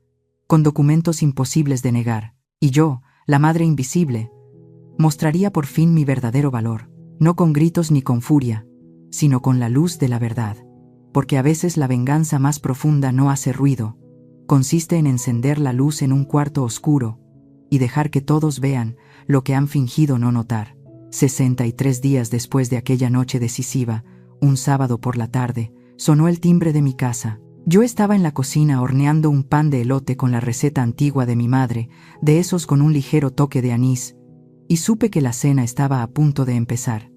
con documentos imposibles de negar. Y yo, la madre invisible, mostraría por fin mi verdadero valor, no con gritos ni con furia, sino con la luz de la verdad. Porque a veces la venganza más profunda no hace ruido, consiste en encender la luz en un cuarto oscuro y dejar que todos vean lo que han fingido no notar. 63 días después de aquella noche decisiva, un sábado por la tarde, sonó el timbre de mi casa. Yo estaba en la cocina horneando un pan de elote con la receta antigua de mi madre, de esos con un ligero toque de anís, y supe que la cena estaba a punto de empezar.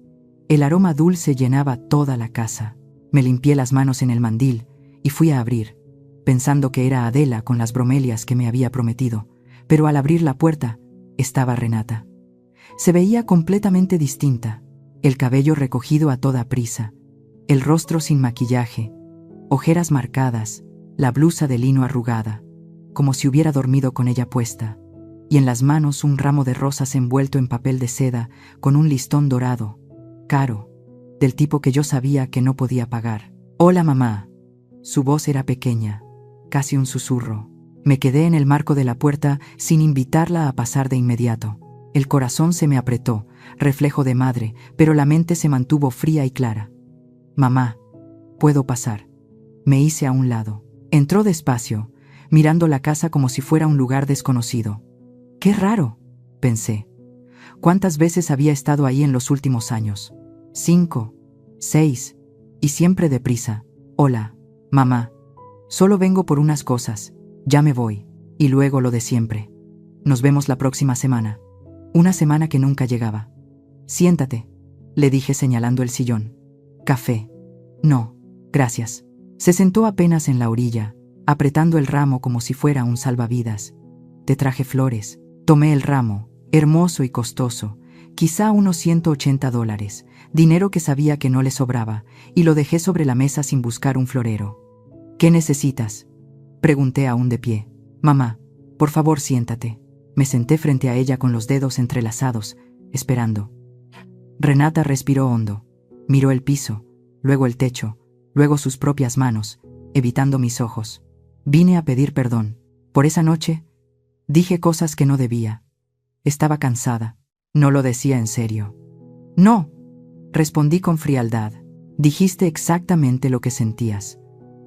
El aroma dulce llenaba toda la casa. Me limpié las manos en el mandil y fui a abrir, pensando que era Adela con las bromelias que me había prometido, pero al abrir la puerta, estaba Renata. Se veía completamente distinta, el cabello recogido a toda prisa, el rostro sin maquillaje, ojeras marcadas, la blusa de lino arrugada, como si hubiera dormido con ella puesta, y en las manos un ramo de rosas envuelto en papel de seda con un listón dorado, caro, del tipo que yo sabía que no podía pagar. «Hola, mamá». Su voz era pequeña, casi un susurro. Me quedé en el marco de la puerta sin invitarla a pasar de inmediato. El corazón se me apretó, reflejo de madre, pero la mente se mantuvo fría y clara. «Mamá, ¿puedo pasar?». Me hice a un lado. Entró despacio, mirando la casa como si fuera un lugar desconocido. «Qué raro», pensé. ¿Cuántas veces había estado ahí en los últimos años? 5, 6, y siempre deprisa. «Hola, mamá. Solo vengo por unas cosas. Ya me voy». Y luego lo de siempre. «Nos vemos la próxima semana». Una semana que nunca llegaba. «Siéntate», le dije señalando el sillón. «Café». «No, gracias». Se sentó apenas en la orilla, apretando el ramo como si fuera un salvavidas. «Te traje flores». Tomé el ramo, hermoso y costoso, quizá unos $180, dinero que sabía que no le sobraba, y lo dejé sobre la mesa sin buscar un florero. «¿Qué necesitas?», pregunté aún de pie. «Mamá, por favor siéntate». Me senté frente a ella con los dedos entrelazados, esperando. Renata respiró hondo, miró el piso, luego el techo, luego sus propias manos, evitando mis ojos. «Vine a pedir perdón. Por esa noche dije cosas que no debía. Estaba cansada». No lo decía en serio. «No», respondí con frialdad. «Dijiste exactamente lo que sentías.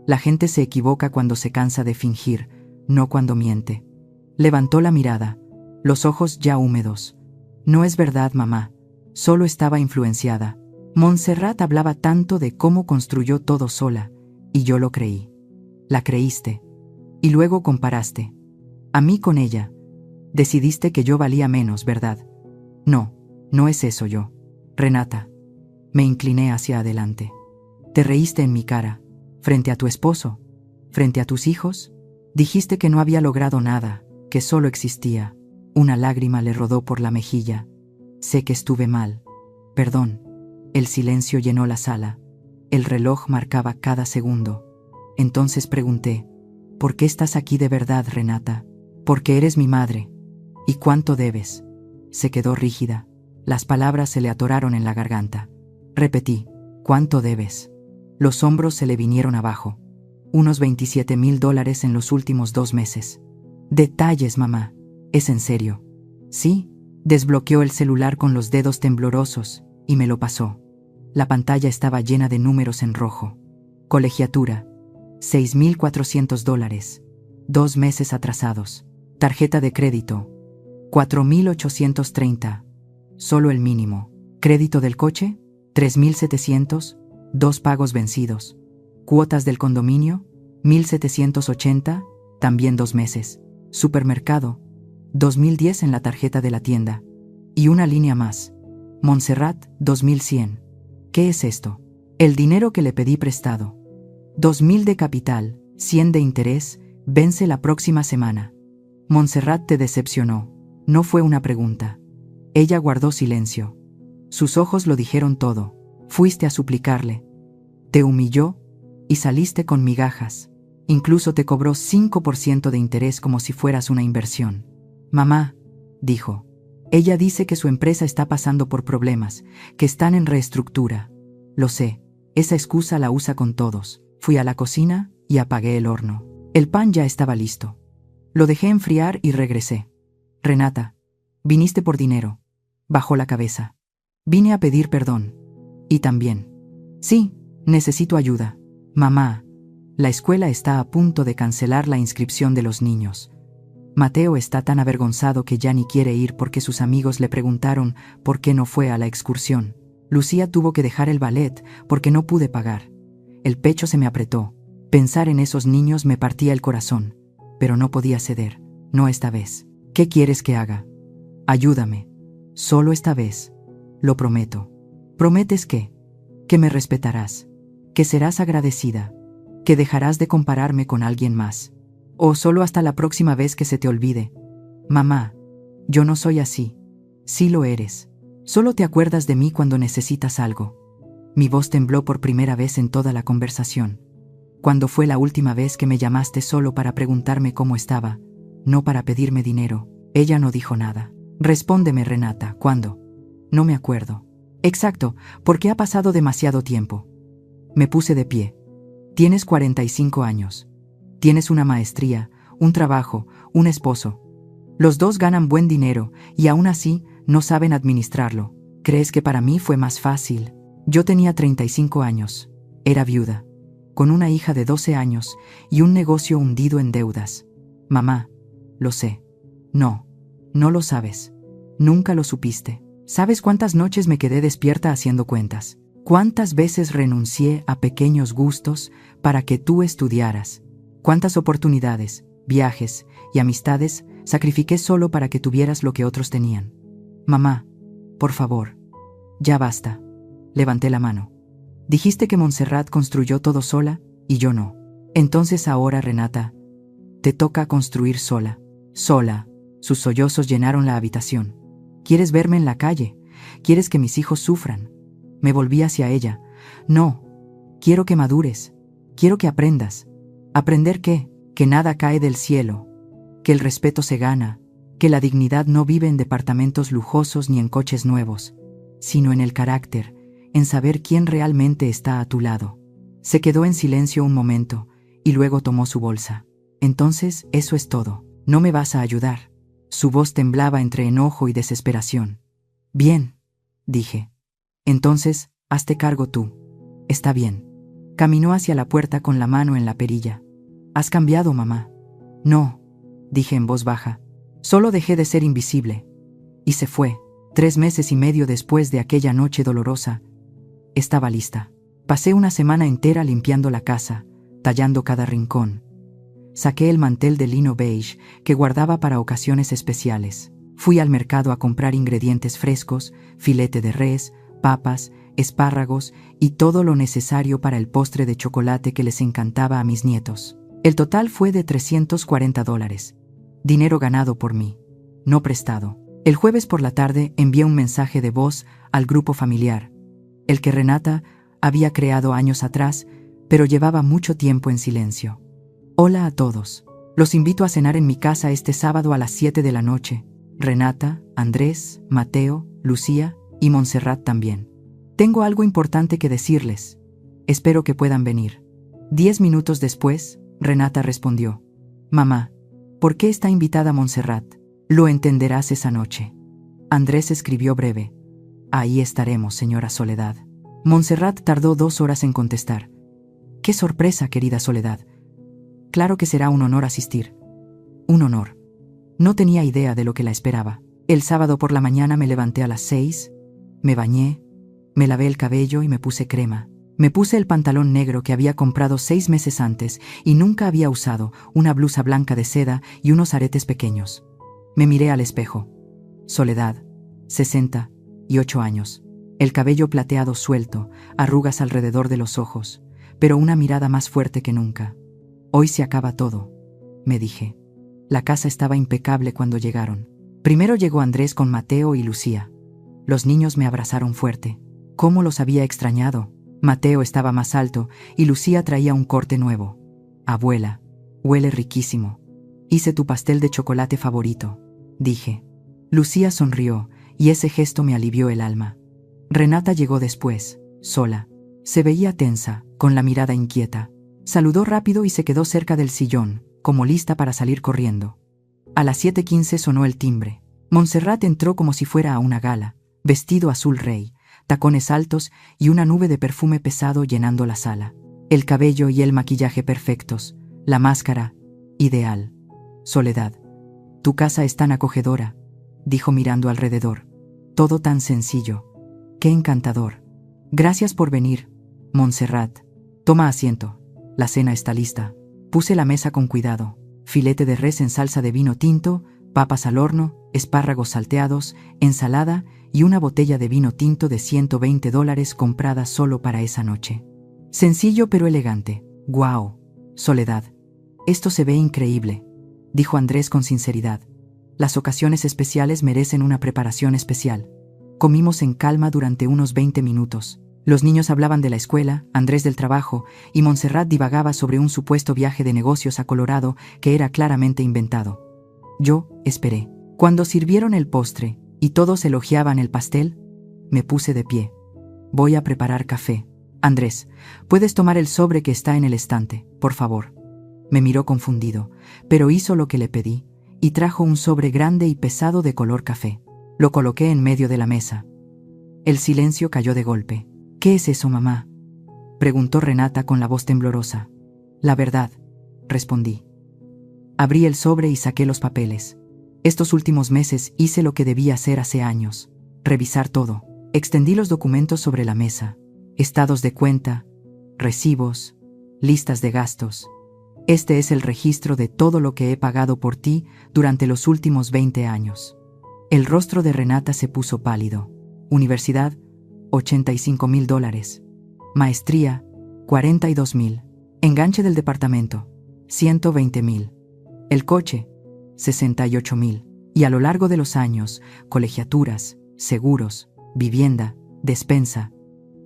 La gente se equivoca cuando se cansa de fingir, no cuando miente». Levantó la mirada, los ojos ya húmedos. «No es verdad, mamá. Solo estaba influenciada. Montserrat hablaba tanto de cómo construyó todo sola, y yo lo creí». «La creíste. Y luego comparaste a mí con ella. Decidiste que yo valía menos, ¿verdad?». «No, no es eso yo, Renata». Me incliné hacia adelante. «Te reíste en mi cara, frente a tu esposo, frente a tus hijos. Dijiste que no había logrado nada, que solo existía». Una lágrima le rodó por la mejilla. «Sé que estuve mal. Perdón». El silencio llenó la sala. El reloj marcaba cada segundo. Entonces pregunté: «¿Por qué estás aquí de verdad, Renata?». «Porque eres mi madre». «¿Y cuánto debes?». Se quedó rígida. Las palabras se le atoraron en la garganta. Repetí: «¿Cuánto debes?». Los hombros se le vinieron abajo. «Unos $27,000 en los últimos 2 meses». «Detalles, mamá. ¿Es en serio?». «Sí». Desbloqueó el celular con los dedos temblorosos y me lo pasó. La pantalla estaba llena de números en rojo. Colegiatura, $6,400. 2 meses atrasados. Tarjeta de crédito, 4,830. Solo el mínimo. Crédito del coche, 3,700. 2 pagos vencidos. Cuotas del condominio, 1780, también 2 meses. Supermercado, 2010 en la tarjeta de la tienda. Y una línea más. Montserrat, 2100. ¿Qué es esto? El dinero que le pedí prestado. 2000 de capital, 100 de interés, vence la próxima semana. Montserrat te decepcionó. No fue una pregunta. Ella guardó silencio. Sus ojos lo dijeron todo. Fuiste a suplicarle. Te humilló y saliste con migajas. Incluso te cobró 5% de interés como si fueras una inversión. Mamá, dijo. Ella dice que su empresa está pasando por problemas, que están en reestructura. Lo sé, esa excusa la usa con todos. Fui a la cocina y apagué el horno. El pan ya estaba listo. Lo dejé enfriar y regresé. Renata, viniste por dinero. Bajó la cabeza. Vine a pedir perdón. Y también. Sí, necesito ayuda. Mamá, la escuela está a punto de cancelar la inscripción de los niños. Mateo está tan avergonzado que ya ni quiere ir porque sus amigos le preguntaron por qué no fue a la excursión. Lucía tuvo que dejar el ballet porque no pude pagar. El pecho se me apretó. Pensar en esos niños me partía el corazón, pero no podía ceder. No esta vez. ¿Qué quieres que haga? Ayúdame. Solo esta vez. Lo prometo. ¿Prometes qué? Que me respetarás. Que serás agradecida. Que dejarás de compararme con alguien más. O solo hasta la próxima vez que se te olvide. Mamá, yo no soy así. Sí lo eres. Solo te acuerdas de mí cuando necesitas algo. Mi voz tembló por primera vez en toda la conversación. ¿Cuándo fue la última vez que me llamaste solo para preguntarme cómo estaba? No para pedirme dinero. Ella no dijo nada. Respóndeme, Renata, ¿cuándo? No me acuerdo. Exacto, porque ha pasado demasiado tiempo. Me puse de pie. Tienes 45 años. Tienes una maestría, un trabajo, un esposo. Los dos ganan buen dinero y aún así no saben administrarlo. ¿Crees que para mí fue más fácil? Yo tenía 35 años. Era viuda, con una hija de 12 años y un negocio hundido en deudas. Mamá, lo sé. No, no lo sabes. Nunca lo supiste. ¿Sabes cuántas noches me quedé despierta haciendo cuentas? ¿Cuántas veces renuncié a pequeños gustos para que tú estudiaras? ¿Cuántas oportunidades, viajes y amistades sacrifiqué solo para que tuvieras lo que otros tenían? Mamá, por favor, ya basta. Levanté la mano. Dijiste que Montserrat construyó todo sola y yo no. Entonces ahora, Renata, te toca construir sola. Sola. Sus sollozos llenaron la habitación. ¿Quieres verme en la calle? ¿Quieres que mis hijos sufran? Me volví hacia ella. No, quiero que madures. Quiero que aprendas. ¿Aprender qué? Que nada cae del cielo. Que el respeto se gana. Que la dignidad no vive en departamentos lujosos ni en coches nuevos, sino en el carácter, en saber quién realmente está a tu lado. Se quedó en silencio un momento y luego tomó su bolsa. Entonces, eso es todo. ¿No me vas a ayudar? Su voz temblaba entre enojo y desesperación. Bien, dije. Entonces, hazte cargo tú. Está bien. Caminó hacia la puerta con la mano en la perilla. ¿Has cambiado, mamá? No, dije en voz baja. Solo dejé de ser invisible. Y se fue. 3 meses y medio después de aquella noche dolorosa, estaba lista. Pasé una semana entera limpiando la casa, tallando cada rincón. Saqué el mantel de lino beige que guardaba para ocasiones especiales. Fui al mercado a comprar ingredientes frescos, filete de res, papas, espárragos y todo lo necesario para el postre de chocolate que les encantaba a mis nietos. El total fue de $340. Dinero ganado por mí, no prestado. El jueves por la tarde envié un mensaje de voz al grupo familiar, el que Renata había creado años atrás, pero llevaba mucho tiempo en silencio. Hola a todos. Los invito a cenar en mi casa este sábado a las 7 de la noche. Renata, Andrés, Mateo, Lucía y Montserrat también. Tengo algo importante que decirles. Espero que puedan venir. 10 minutos después, Renata respondió. Mamá, ¿por qué está invitada Montserrat? Lo entenderás esa noche. Andrés escribió breve. Ahí estaremos, señora Soledad. Montserrat tardó 2 horas en contestar. ¡Qué sorpresa, querida Soledad! Claro que será un honor asistir. Un honor. No tenía idea de lo que la esperaba. El sábado por la mañana me levanté a las 6, me bañé, me lavé el cabello y me puse crema. Me puse el pantalón negro que había comprado 6 meses antes y nunca había usado, una blusa blanca de seda y unos aretes pequeños. Me miré al espejo. Soledad, 68 años. El cabello plateado suelto, arrugas alrededor de los ojos, pero una mirada más fuerte que nunca. Hoy se acaba todo, me dije. La casa estaba impecable cuando llegaron. Primero llegó Andrés con Mateo y Lucía. Los niños me abrazaron fuerte. ¿Cómo los había extrañado? Mateo estaba más alto y Lucía traía un corte nuevo. Abuela, huele riquísimo. Hice tu pastel de chocolate favorito, dije. Lucía sonrió y ese gesto me alivió el alma. Renata llegó después, sola. Se veía tensa, con la mirada inquieta. Saludó rápido y se quedó cerca del sillón, como lista para salir corriendo. A las 7:15 sonó el timbre. Montserrat entró como si fuera a una gala, vestido azul rey, tacones altos y una nube de perfume pesado llenando la sala. El cabello y el maquillaje perfectos, la máscara, ideal. Soledad, tu casa es tan acogedora, dijo mirando alrededor. Todo tan sencillo. Qué encantador. Gracias por venir, Montserrat. Toma asiento. La cena está lista. Puse la mesa con cuidado. Filete de res en salsa de vino tinto, papas al horno, espárragos salteados, ensalada y una botella de vino tinto de $120 comprada solo para esa noche. Sencillo pero elegante. ¡Guau! Soledad. Esto se ve increíble, dijo Andrés con sinceridad. Las ocasiones especiales merecen una preparación especial. Comimos en calma durante unos 20 minutos. Los niños hablaban de la escuela, Andrés del trabajo, y Montserrat divagaba sobre un supuesto viaje de negocios a Colorado que era claramente inventado. Yo esperé. Cuando sirvieron el postre y todos elogiaban el pastel, me puse de pie. Voy a preparar café. Andrés, ¿puedes tomar el sobre que está en el estante, por favor? Me miró confundido, pero hizo lo que le pedí y trajo un sobre grande y pesado de color café. Lo coloqué en medio de la mesa. El silencio cayó de golpe. ¿Qué es eso, mamá?, preguntó Renata con la voz temblorosa. La verdad, respondí. Abrí el sobre y saqué los papeles. Estos últimos meses hice lo que debía hacer hace años. Revisar todo. Extendí los documentos sobre la mesa. Estados de cuenta, recibos, listas de gastos. Este es el registro de todo lo que he pagado por ti durante los últimos 20 años. El rostro de Renata se puso pálido. Universidad, $85,000. Maestría, $42,000. Enganche del departamento, $120,000. El coche, $68,000. Y a lo largo de los años, colegiaturas, seguros, vivienda, despensa.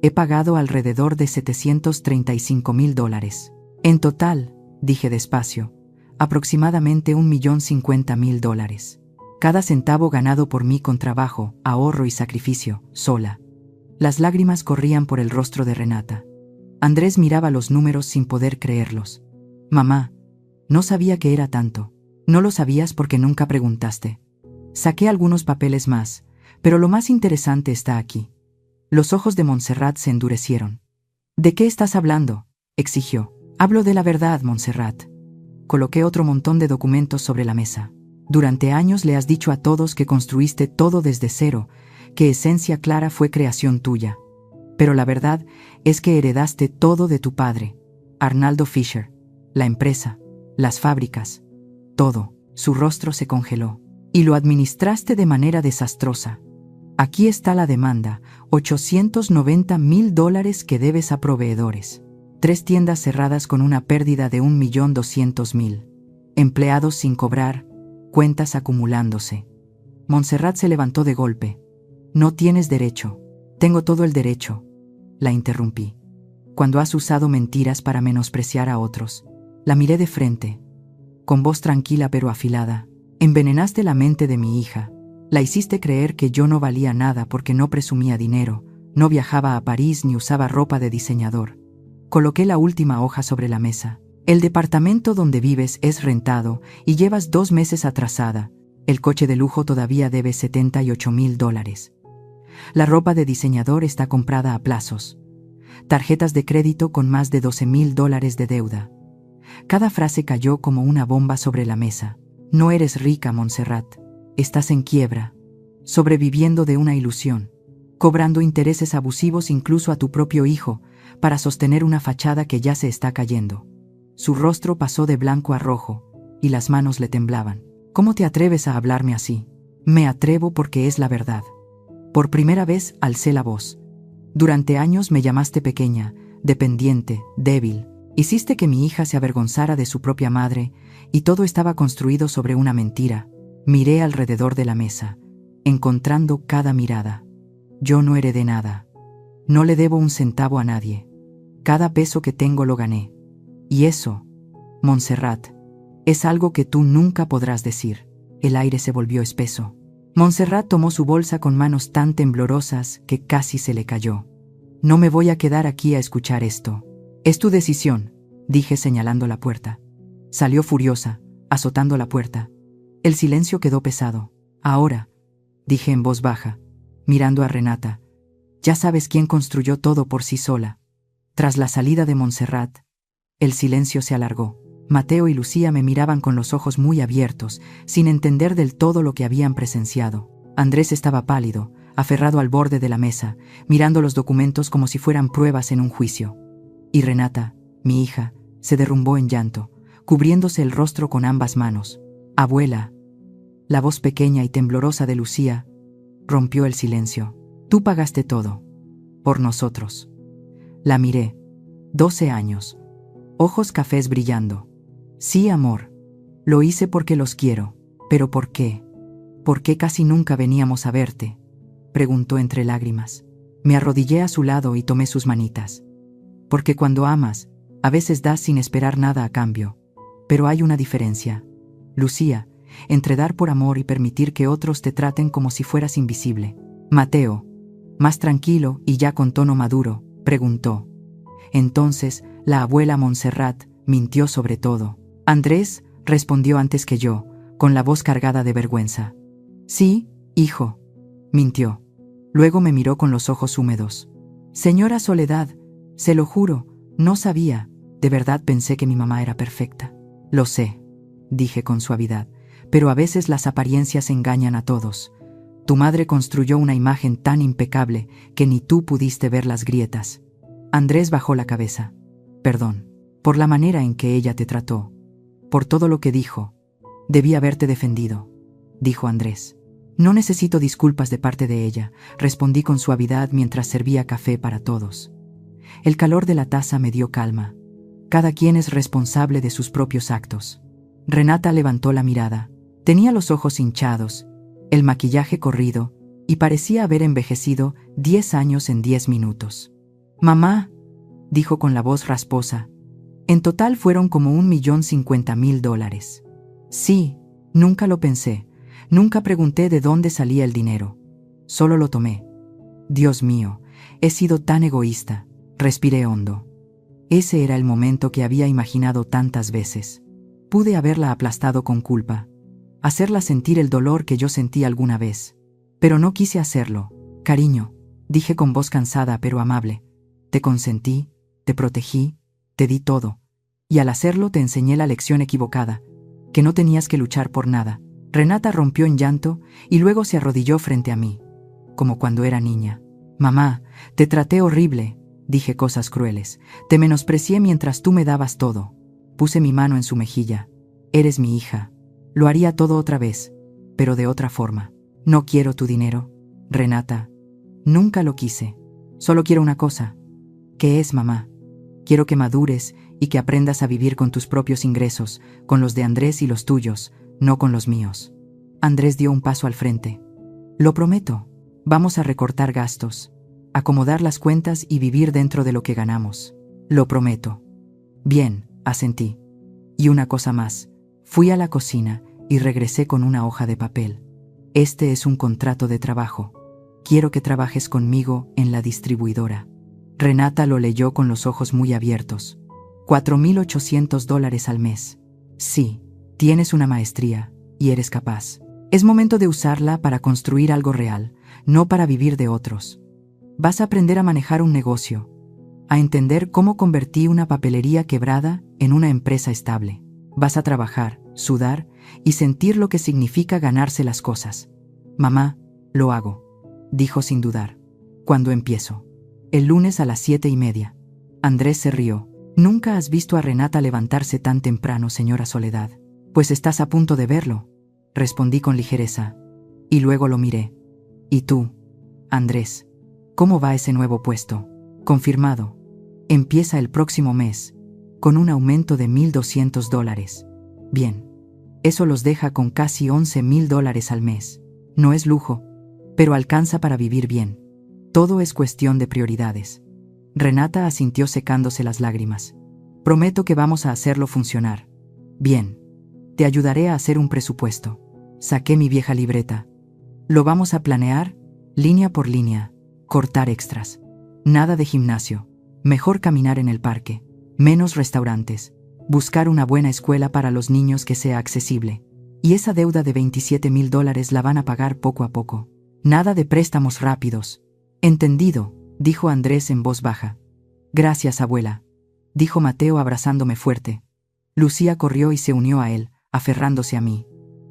He pagado alrededor de $735,000. En total, dije despacio, aproximadamente $1,050,000. Cada centavo ganado por mí con trabajo, ahorro y sacrificio, sola. Las lágrimas corrían por el rostro de Renata. Andrés miraba los números sin poder creerlos. Mamá, no sabía que era tanto. No lo sabías porque nunca preguntaste. Saqué algunos papeles más, pero lo más interesante está aquí. Los ojos de Montserrat se endurecieron. ¿De qué estás hablando?, exigió. Hablo de la verdad, Montserrat. Coloqué otro montón de documentos sobre la mesa. Durante años le has dicho a todos que construiste todo desde cero, que Esencia Clara fue creación tuya. Pero la verdad es que heredaste todo de tu padre, Arnaldo Fisher, la empresa, las fábricas, todo. Su rostro se congeló. Y lo administraste de manera desastrosa. Aquí está la demanda, $890,000 que debes a proveedores. 3 tiendas cerradas con una pérdida de $1,200,000. Empleados sin cobrar, cuentas acumulándose. Montserrat se levantó de golpe. No tienes derecho. Tengo todo el derecho. La interrumpí. Cuando has usado mentiras para menospreciar a otros. La miré de frente. Con voz tranquila pero afilada. Envenenaste la mente de mi hija. La hiciste creer que yo no valía nada porque no presumía dinero, no viajaba a París ni usaba ropa de diseñador. Coloqué la última hoja sobre la mesa. El departamento donde vives es rentado y llevas 2 meses atrasada. El coche de lujo todavía debe $78,000. La ropa de diseñador está comprada a plazos. Tarjetas de crédito con más de $12,000 de deuda. Cada frase cayó como una bomba sobre la mesa. No eres rica, Montserrat. Estás en quiebra, sobreviviendo de una ilusión, cobrando intereses abusivos incluso a tu propio hijo, para sostener una fachada que ya se está cayendo. Su rostro pasó de blanco a rojo, y las manos le temblaban. ¿Cómo te atreves a hablarme así? Me atrevo porque es la verdad. Por primera vez alcé la voz. Durante años me llamaste pequeña, dependiente, débil. Hiciste que mi hija se avergonzara de su propia madre, y todo estaba construido sobre una mentira. Miré alrededor de la mesa, encontrando cada mirada. Yo no heredé nada. No le debo un centavo a nadie. Cada peso que tengo lo gané. Y eso, Montserrat, es algo que tú nunca podrás decir. El aire se volvió espeso. Montserrat tomó su bolsa con manos tan temblorosas que casi se le cayó. No me voy a quedar aquí a escuchar esto. Es tu decisión, dije señalando la puerta. Salió furiosa, azotando la puerta. El silencio quedó pesado. Ahora, dije en voz baja, mirando a Renata, ya sabes quién construyó todo por sí sola. Tras la salida de Montserrat, el silencio se alargó. Mateo y Lucía me miraban con los ojos muy abiertos, sin entender del todo lo que habían presenciado. Andrés estaba pálido, aferrado al borde de la mesa, mirando los documentos como si fueran pruebas en un juicio. Y Renata, mi hija, se derrumbó en llanto, cubriéndose el rostro con ambas manos. Abuela. La voz pequeña y temblorosa de Lucía rompió el silencio. Tú pagaste todo. Por nosotros. La miré. 12 años. Ojos cafés brillando. Sí, amor. Lo hice porque los quiero. ¿Pero por qué? ¿Por qué casi nunca veníamos a verte?, preguntó entre lágrimas. Me arrodillé a su lado y tomé sus manitas. Porque cuando amas, a veces das sin esperar nada a cambio. Pero hay una diferencia, Lucía, entre dar por amor y permitir que otros te traten como si fueras invisible. Mateo, más tranquilo y ya con tono maduro, preguntó. Entonces, la abuela Montserrat mintió sobre todo. Andrés respondió antes que yo, con la voz cargada de vergüenza. Sí, hijo, mintió. Luego me miró con los ojos húmedos. Señora Soledad, se lo juro, no sabía, de verdad pensé que mi mamá era perfecta. Lo sé, dije con suavidad, pero a veces las apariencias engañan a todos. Tu madre construyó una imagen tan impecable que ni tú pudiste ver las grietas. Andrés bajó la cabeza. Perdón, por la manera en que ella te trató, por todo lo que dijo. Debí haberte defendido, dijo Andrés. No necesito disculpas de parte de ella, respondí con suavidad mientras servía café para todos. El calor de la taza me dio calma. Cada quien es responsable de sus propios actos. Renata levantó la mirada. Tenía los ojos hinchados, el maquillaje corrido, y parecía haber envejecido 10 años en 10 minutos. Mamá, dijo con la voz rasposa. En total fueron como $1.050.000. Sí, nunca lo pensé. Nunca pregunté de dónde salía el dinero. Solo lo tomé. Dios mío, he sido tan egoísta. Respiré hondo. Ese era el momento que había imaginado tantas veces. Pude haberla aplastado con culpa, hacerla sentir el dolor que yo sentí alguna vez. Pero no quise hacerlo. Cariño, dije con voz cansada pero amable. Te consentí, te protegí, te di todo. Y al hacerlo te enseñé la lección equivocada, que no tenías que luchar por nada. Renata rompió en llanto y luego se arrodilló frente a mí, como cuando era niña. Mamá, te traté horrible, dije cosas crueles. Te menosprecié mientras tú me dabas todo. Puse mi mano en su mejilla. Eres mi hija. Lo haría todo otra vez, pero de otra forma. No quiero tu dinero, Renata. Nunca lo quise. Solo quiero una cosa. ¿Qué es, mamá? Quiero que madures y que aprendas a vivir con tus propios ingresos, con los de Andrés y los tuyos, no con los míos. Andrés dio un paso al frente. Lo prometo. Vamos a recortar gastos, acomodar las cuentas y vivir dentro de lo que ganamos. Lo prometo. Bien, asentí. Y una cosa más. Fui a la cocina y regresé con una hoja de papel. Este es un contrato de trabajo. Quiero que trabajes conmigo en la distribuidora. Renata lo leyó con los ojos muy abiertos. $4.800 al mes. Sí, tienes una maestría y eres capaz. Es momento de usarla para construir algo real, no para vivir de otros. Vas a aprender a manejar un negocio, a entender cómo convertí una papelería quebrada en una empresa estable. Vas a trabajar, sudar y sentir lo que significa ganarse las cosas. Mamá, lo hago, dijo sin dudar. ¿Cuándo empiezo? El lunes a las 7:30. Andrés se rió. Nunca has visto a Renata levantarse tan temprano, señora Soledad. Pues estás a punto de verlo, respondí con ligereza. Y luego lo miré. ¿Y tú, Andrés? ¿Cómo va ese nuevo puesto? Confirmado. Empieza el próximo mes, con un aumento de $1,200. Bien. Eso los deja con casi $11,000 al mes. No es lujo, pero alcanza para vivir bien. Todo es cuestión de prioridades. Renata asintió secándose las lágrimas. Prometo que vamos a hacerlo funcionar. Bien. Te ayudaré a hacer un presupuesto. Saqué mi vieja libreta. Lo vamos a planear, línea por línea, cortar extras. Nada de gimnasio. Mejor caminar en el parque. Menos restaurantes. Buscar una buena escuela para los niños que sea accesible. Y esa deuda de $27,000 la van a pagar poco a poco. Nada de préstamos rápidos. Entendido, dijo Andrés en voz baja. Gracias, abuela, dijo Mateo abrazándome fuerte. Lucía corrió y se unió a él, aferrándose a mí.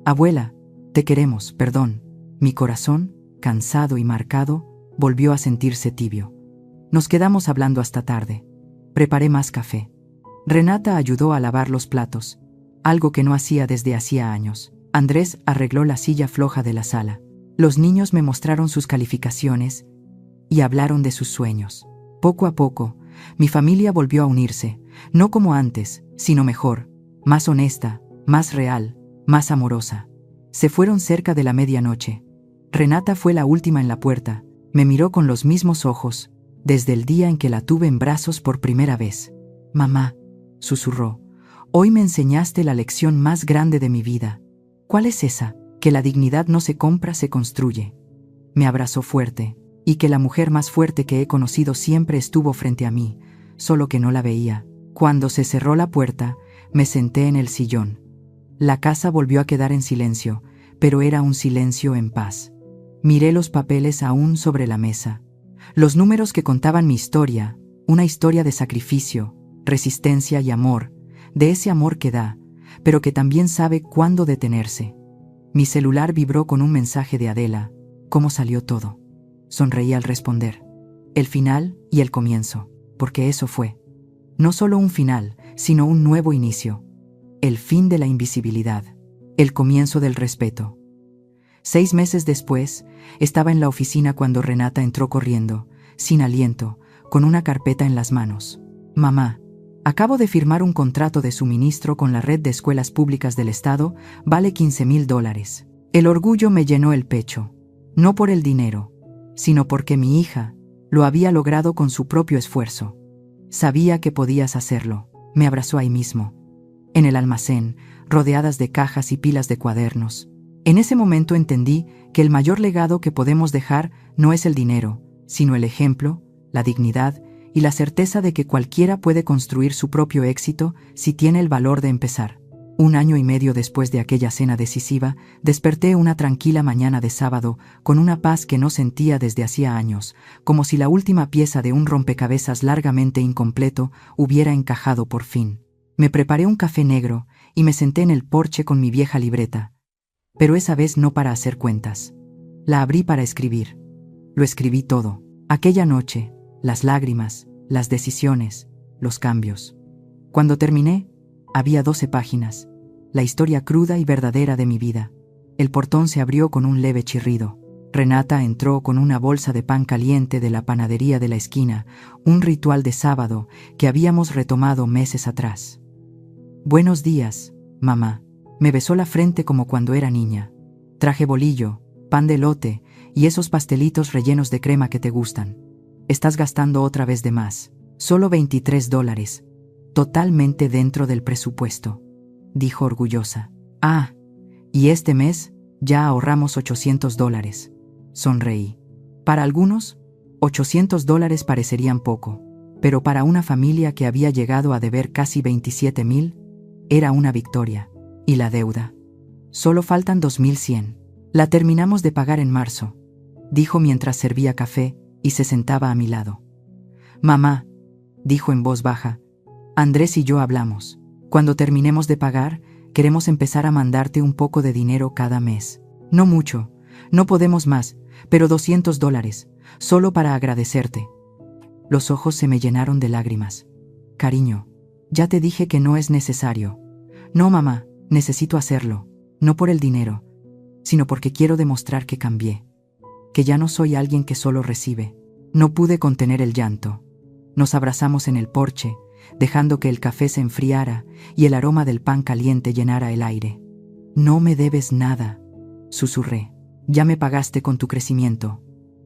Abuela, te queremos, perdón. Mi corazón, cansado y marcado, volvió a sentirse tibio. Nos quedamos hablando hasta tarde. Preparé más café. Renata ayudó a lavar los platos, algo que no hacía desde hacía años. Andrés arregló la silla floja de la sala. Los niños me mostraron sus calificaciones y hablaron de sus sueños. Poco a poco, mi familia volvió a unirse, no como antes, sino mejor, más honesta, más real, más amorosa. Se fueron cerca de la medianoche. Renata fue la última en la puerta. Me miró con los mismos ojos, desde el día en que la tuve en brazos por primera vez. Mamá, susurró, hoy me enseñaste la lección más grande de mi vida. ¿Cuál es esa? Que la dignidad no se compra, se construye. Me abrazó fuerte, y que la mujer más fuerte que he conocido siempre estuvo frente a mí, solo que no la veía. Cuando se cerró la puerta, me senté en el sillón. La casa volvió a quedar en silencio, pero era un silencio en paz. Miré los papeles aún sobre la mesa. Los números que contaban mi historia, una historia de sacrificio, resistencia y amor, de ese amor que da, pero que también sabe cuándo detenerse. Mi celular vibró con un mensaje de Adela. ¿Cómo salió todo? Sonreí al responder. El final y el comienzo, porque eso fue. No solo un final, sino un nuevo inicio. El fin de la invisibilidad, el comienzo del respeto. 6 meses después, estaba en la oficina cuando Renata entró corriendo, sin aliento, con una carpeta en las manos. Mamá, acabo de firmar un contrato de suministro con la red de escuelas públicas del estado, vale $15,000. El orgullo me llenó el pecho, no por el dinero, sino porque mi hija lo había logrado con su propio esfuerzo. Sabía que podías hacerlo. Me abrazó ahí mismo, en el almacén, rodeadas de cajas y pilas de cuadernos. En ese momento entendí que el mayor legado que podemos dejar no es el dinero, sino el ejemplo, la dignidad y la certeza de que cualquiera puede construir su propio éxito si tiene el valor de empezar. 1 año y medio después de aquella cena decisiva, desperté una tranquila mañana de sábado con una paz que no sentía desde hacía años, como si la última pieza de un rompecabezas largamente incompleto hubiera encajado por fin. Me preparé un café negro y me senté en el porche con mi vieja libreta. Pero esa vez no para hacer cuentas. La abrí para escribir. Lo escribí todo. Aquella noche, las lágrimas, las decisiones, los cambios. Cuando terminé, había 12 páginas. La historia cruda y verdadera de mi vida. El portón se abrió con un leve chirrido. Renata entró con una bolsa de pan caliente de la panadería de la esquina, un ritual de sábado que habíamos retomado meses atrás. Buenos días, mamá. Me besó la frente como cuando era niña. Traje bolillo, pan de elote y esos pastelitos rellenos de crema que te gustan. Estás gastando otra vez de más. Solo $23. Totalmente dentro del presupuesto, dijo orgullosa. Ah, y este mes ya ahorramos $800. Sonreí. Para algunos, $800 parecerían poco, pero para una familia que había llegado a deber casi 27,000, era una victoria. ¿Y la deuda? Solo faltan 2,100. La terminamos de pagar en marzo, dijo mientras servía café y se sentaba a mi lado. Mamá, dijo en voz baja, Andrés y yo hablamos. Cuando terminemos de pagar, queremos empezar a mandarte un poco de dinero cada mes. No mucho, no podemos más, pero $200, solo para agradecerte. Los ojos se me llenaron de lágrimas. Cariño, ya te dije que no es necesario. No, mamá, necesito hacerlo, no por el dinero, sino porque quiero demostrar que cambié, que ya no soy alguien que solo recibe. No pude contener el llanto. Nos abrazamos en el porche, dejando que el café se enfriara y el aroma del pan caliente llenara el aire. No me debes nada, susurré. Ya me pagaste con tu crecimiento,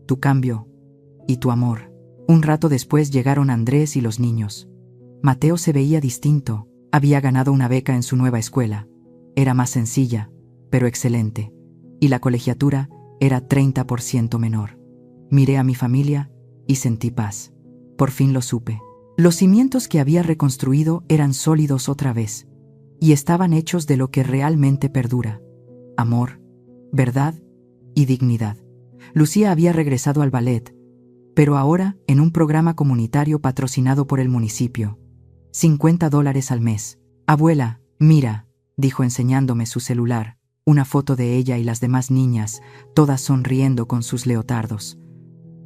tu cambio y tu amor. Un rato después llegaron Andrés y los niños. Mateo se veía distinto. Había ganado una beca en su nueva escuela. Era más sencilla, pero excelente. Y la colegiatura era 30% menor. Miré a mi familia y sentí paz. Por fin lo supe. Los cimientos que había reconstruido eran sólidos otra vez, y estaban hechos de lo que realmente perdura: amor, verdad y dignidad. Lucía había regresado al ballet, pero ahora en un programa comunitario patrocinado por el municipio. $50 al mes. Abuela, mira, dijo enseñándome su celular, una foto de ella y las demás niñas, todas sonriendo con sus leotardos.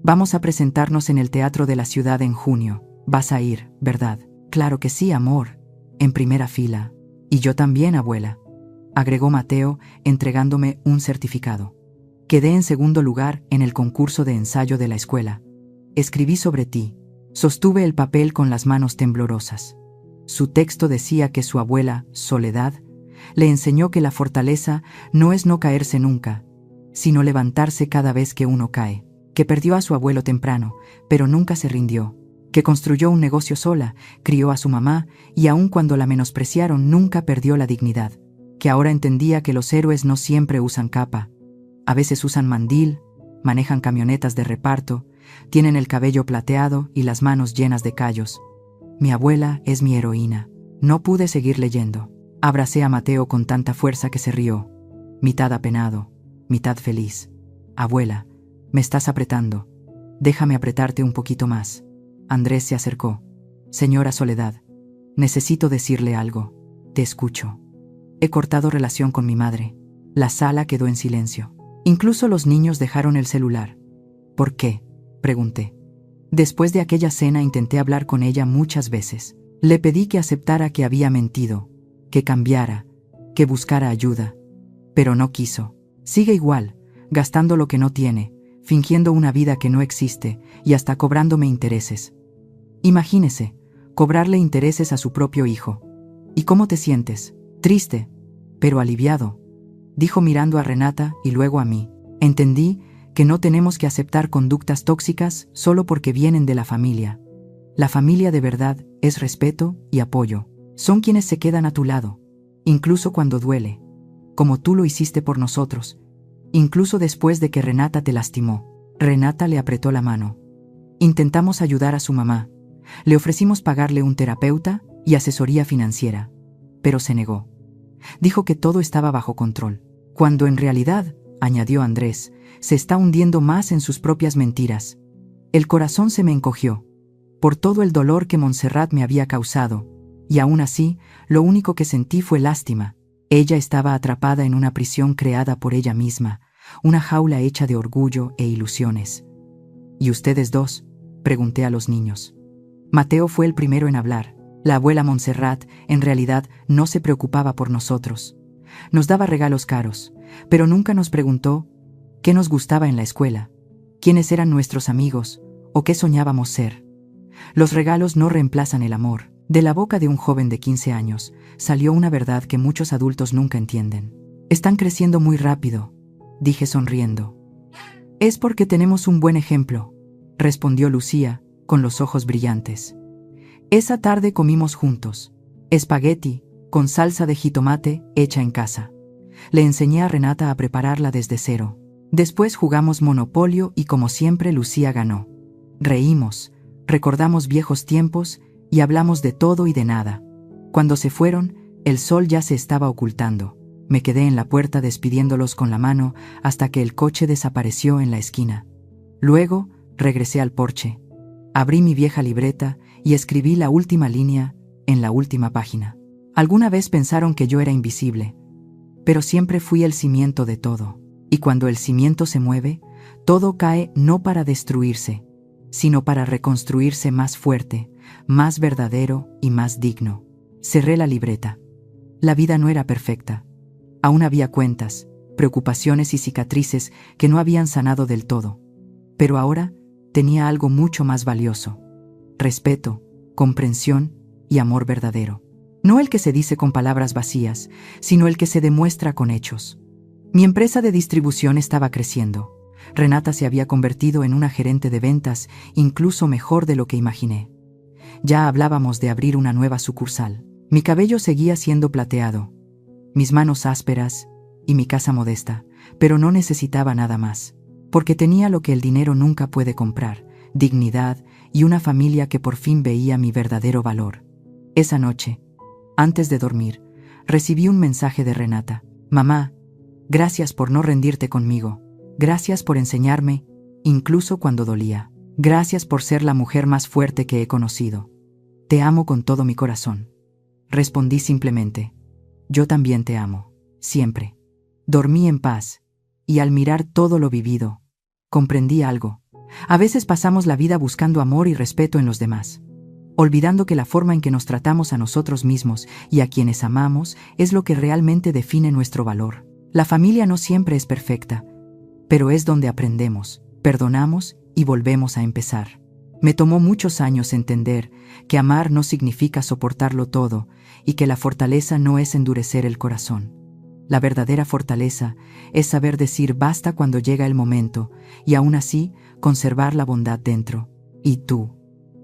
Vamos a presentarnos en el teatro de la ciudad en junio. Vas a ir, ¿verdad? Claro que sí, amor. En primera fila. Y yo también, abuela, agregó Mateo, entregándome un certificado. Quedé en segundo lugar en el concurso de ensayo de la escuela. Escribí sobre ti. Sostuve el papel con las manos temblorosas. Su texto decía que su abuela, Soledad, le enseñó que la fortaleza no es no caerse nunca, sino levantarse cada vez que uno cae, que perdió a su abuelo temprano, pero nunca se rindió, que construyó un negocio sola, crió a su mamá y aun cuando la menospreciaron nunca perdió la dignidad, que ahora entendía que los héroes no siempre usan capa, a veces usan mandil, manejan camionetas de reparto, tienen el cabello plateado y las manos llenas de callos. Mi abuela es mi heroína. No pude seguir leyendo. Abracé a Mateo con tanta fuerza que se rió, mitad apenado, mitad feliz. Abuela, me estás apretando. Déjame apretarte un poquito más. Andrés se acercó. Señora Soledad, necesito decirle algo. Te escucho. He cortado relación con mi madre. La sala quedó en silencio. Incluso los niños dejaron el celular. ¿Por qué?, pregunté. Después de aquella cena intenté hablar con ella muchas veces. Le pedí que aceptara que había mentido, que cambiara, que buscara ayuda. Pero no quiso. Sigue igual, gastando lo que no tiene, fingiendo una vida que no existe y hasta cobrándome intereses. Imagínese, cobrarle intereses a su propio hijo. ¿Y cómo te sientes? Triste, pero aliviado, dijo mirando a Renata y luego a mí. Entendí que no tenemos que aceptar conductas tóxicas solo porque vienen de la familia. La familia de verdad es respeto y apoyo. Son quienes se quedan a tu lado, incluso cuando duele, como tú lo hiciste por nosotros, incluso después de que Renata te lastimó. Renata le apretó la mano. Intentamos ayudar a su mamá. Le ofrecimos pagarle un terapeuta y asesoría financiera, pero se negó. Dijo que todo estaba bajo control, cuando en realidad, añadió Andrés, se está hundiendo más en sus propias mentiras. El corazón se me encogió, por todo el dolor que Montserrat me había causado, y aún así, lo único que sentí fue lástima. Ella estaba atrapada en una prisión creada por ella misma, una jaula hecha de orgullo e ilusiones. ¿Y ustedes dos?, pregunté a los niños. Mateo fue el primero en hablar. La abuela Montserrat, en realidad, no se preocupaba por nosotros. Nos daba regalos caros, pero nunca nos preguntó qué nos gustaba en la escuela, quiénes eran nuestros amigos o qué soñábamos ser. Los regalos no reemplazan el amor. De la boca de un joven de 15 años salió una verdad que muchos adultos nunca entienden. Están creciendo muy rápido, dije sonriendo. Es porque tenemos un buen ejemplo, respondió Lucía, con los ojos brillantes. Esa tarde comimos juntos, espagueti, con salsa de jitomate hecha en casa. Le enseñé a Renata a prepararla desde cero. Después jugamos Monopolio y como siempre Lucía ganó. Reímos, recordamos viejos tiempos y hablamos de todo y de nada. Cuando se fueron, el sol ya se estaba ocultando. Me quedé en la puerta despidiéndolos con la mano hasta que el coche desapareció en la esquina. Luego, regresé al porche. Abrí mi vieja libreta y escribí la última línea en la última página. Alguna vez pensaron que yo era invisible, pero siempre fui el cimiento de todo. Y cuando el cimiento se mueve, todo cae no para destruirse, sino para reconstruirse más fuerte, más verdadero y más digno. Cerré la libreta. La vida no era perfecta. Aún había cuentas, preocupaciones y cicatrices que no habían sanado del todo. Pero ahora tenía algo mucho más valioso: respeto, comprensión y amor verdadero. No el que se dice con palabras vacías, sino el que se demuestra con hechos. Mi empresa de distribución estaba creciendo. Renata se había convertido en una gerente de ventas, incluso mejor de lo que imaginé. Ya hablábamos de abrir una nueva sucursal. Mi cabello seguía siendo plateado, mis manos ásperas y mi casa modesta, pero no necesitaba nada más, porque tenía lo que el dinero nunca puede comprar: dignidad y una familia que por fin veía mi verdadero valor. Esa noche, antes de dormir, recibí un mensaje de Renata. Mamá, gracias por no rendirte conmigo. Gracias por enseñarme, incluso cuando dolía. Gracias por ser la mujer más fuerte que he conocido. Te amo con todo mi corazón. Respondí simplemente: yo también te amo, siempre. Dormí en paz, y al mirar todo lo vivido, comprendí algo. A veces pasamos la vida buscando amor y respeto en los demás, olvidando que la forma en que nos tratamos a nosotros mismos y a quienes amamos es lo que realmente define nuestro valor. La familia no siempre es perfecta, pero es donde aprendemos, perdonamos y volvemos a empezar. Me tomó muchos años entender que amar no significa soportarlo todo y que la fortaleza no es endurecer el corazón. La verdadera fortaleza es saber decir basta cuando llega el momento y aún así conservar la bondad dentro. ¿Y tú?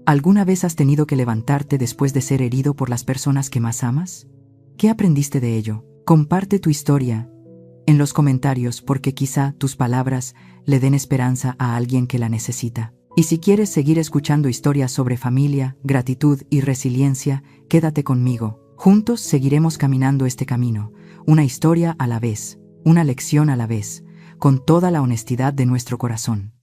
¿Alguna vez has tenido que levantarte después de ser herido por las personas que más amas? ¿Qué aprendiste de ello? Comparte tu historia en los comentarios, porque quizá tus palabras le den esperanza a alguien que la necesita. Y si quieres seguir escuchando historias sobre familia, gratitud y resiliencia, quédate conmigo. Juntos seguiremos caminando este camino, una historia a la vez, una lección a la vez, con toda la honestidad de nuestro corazón.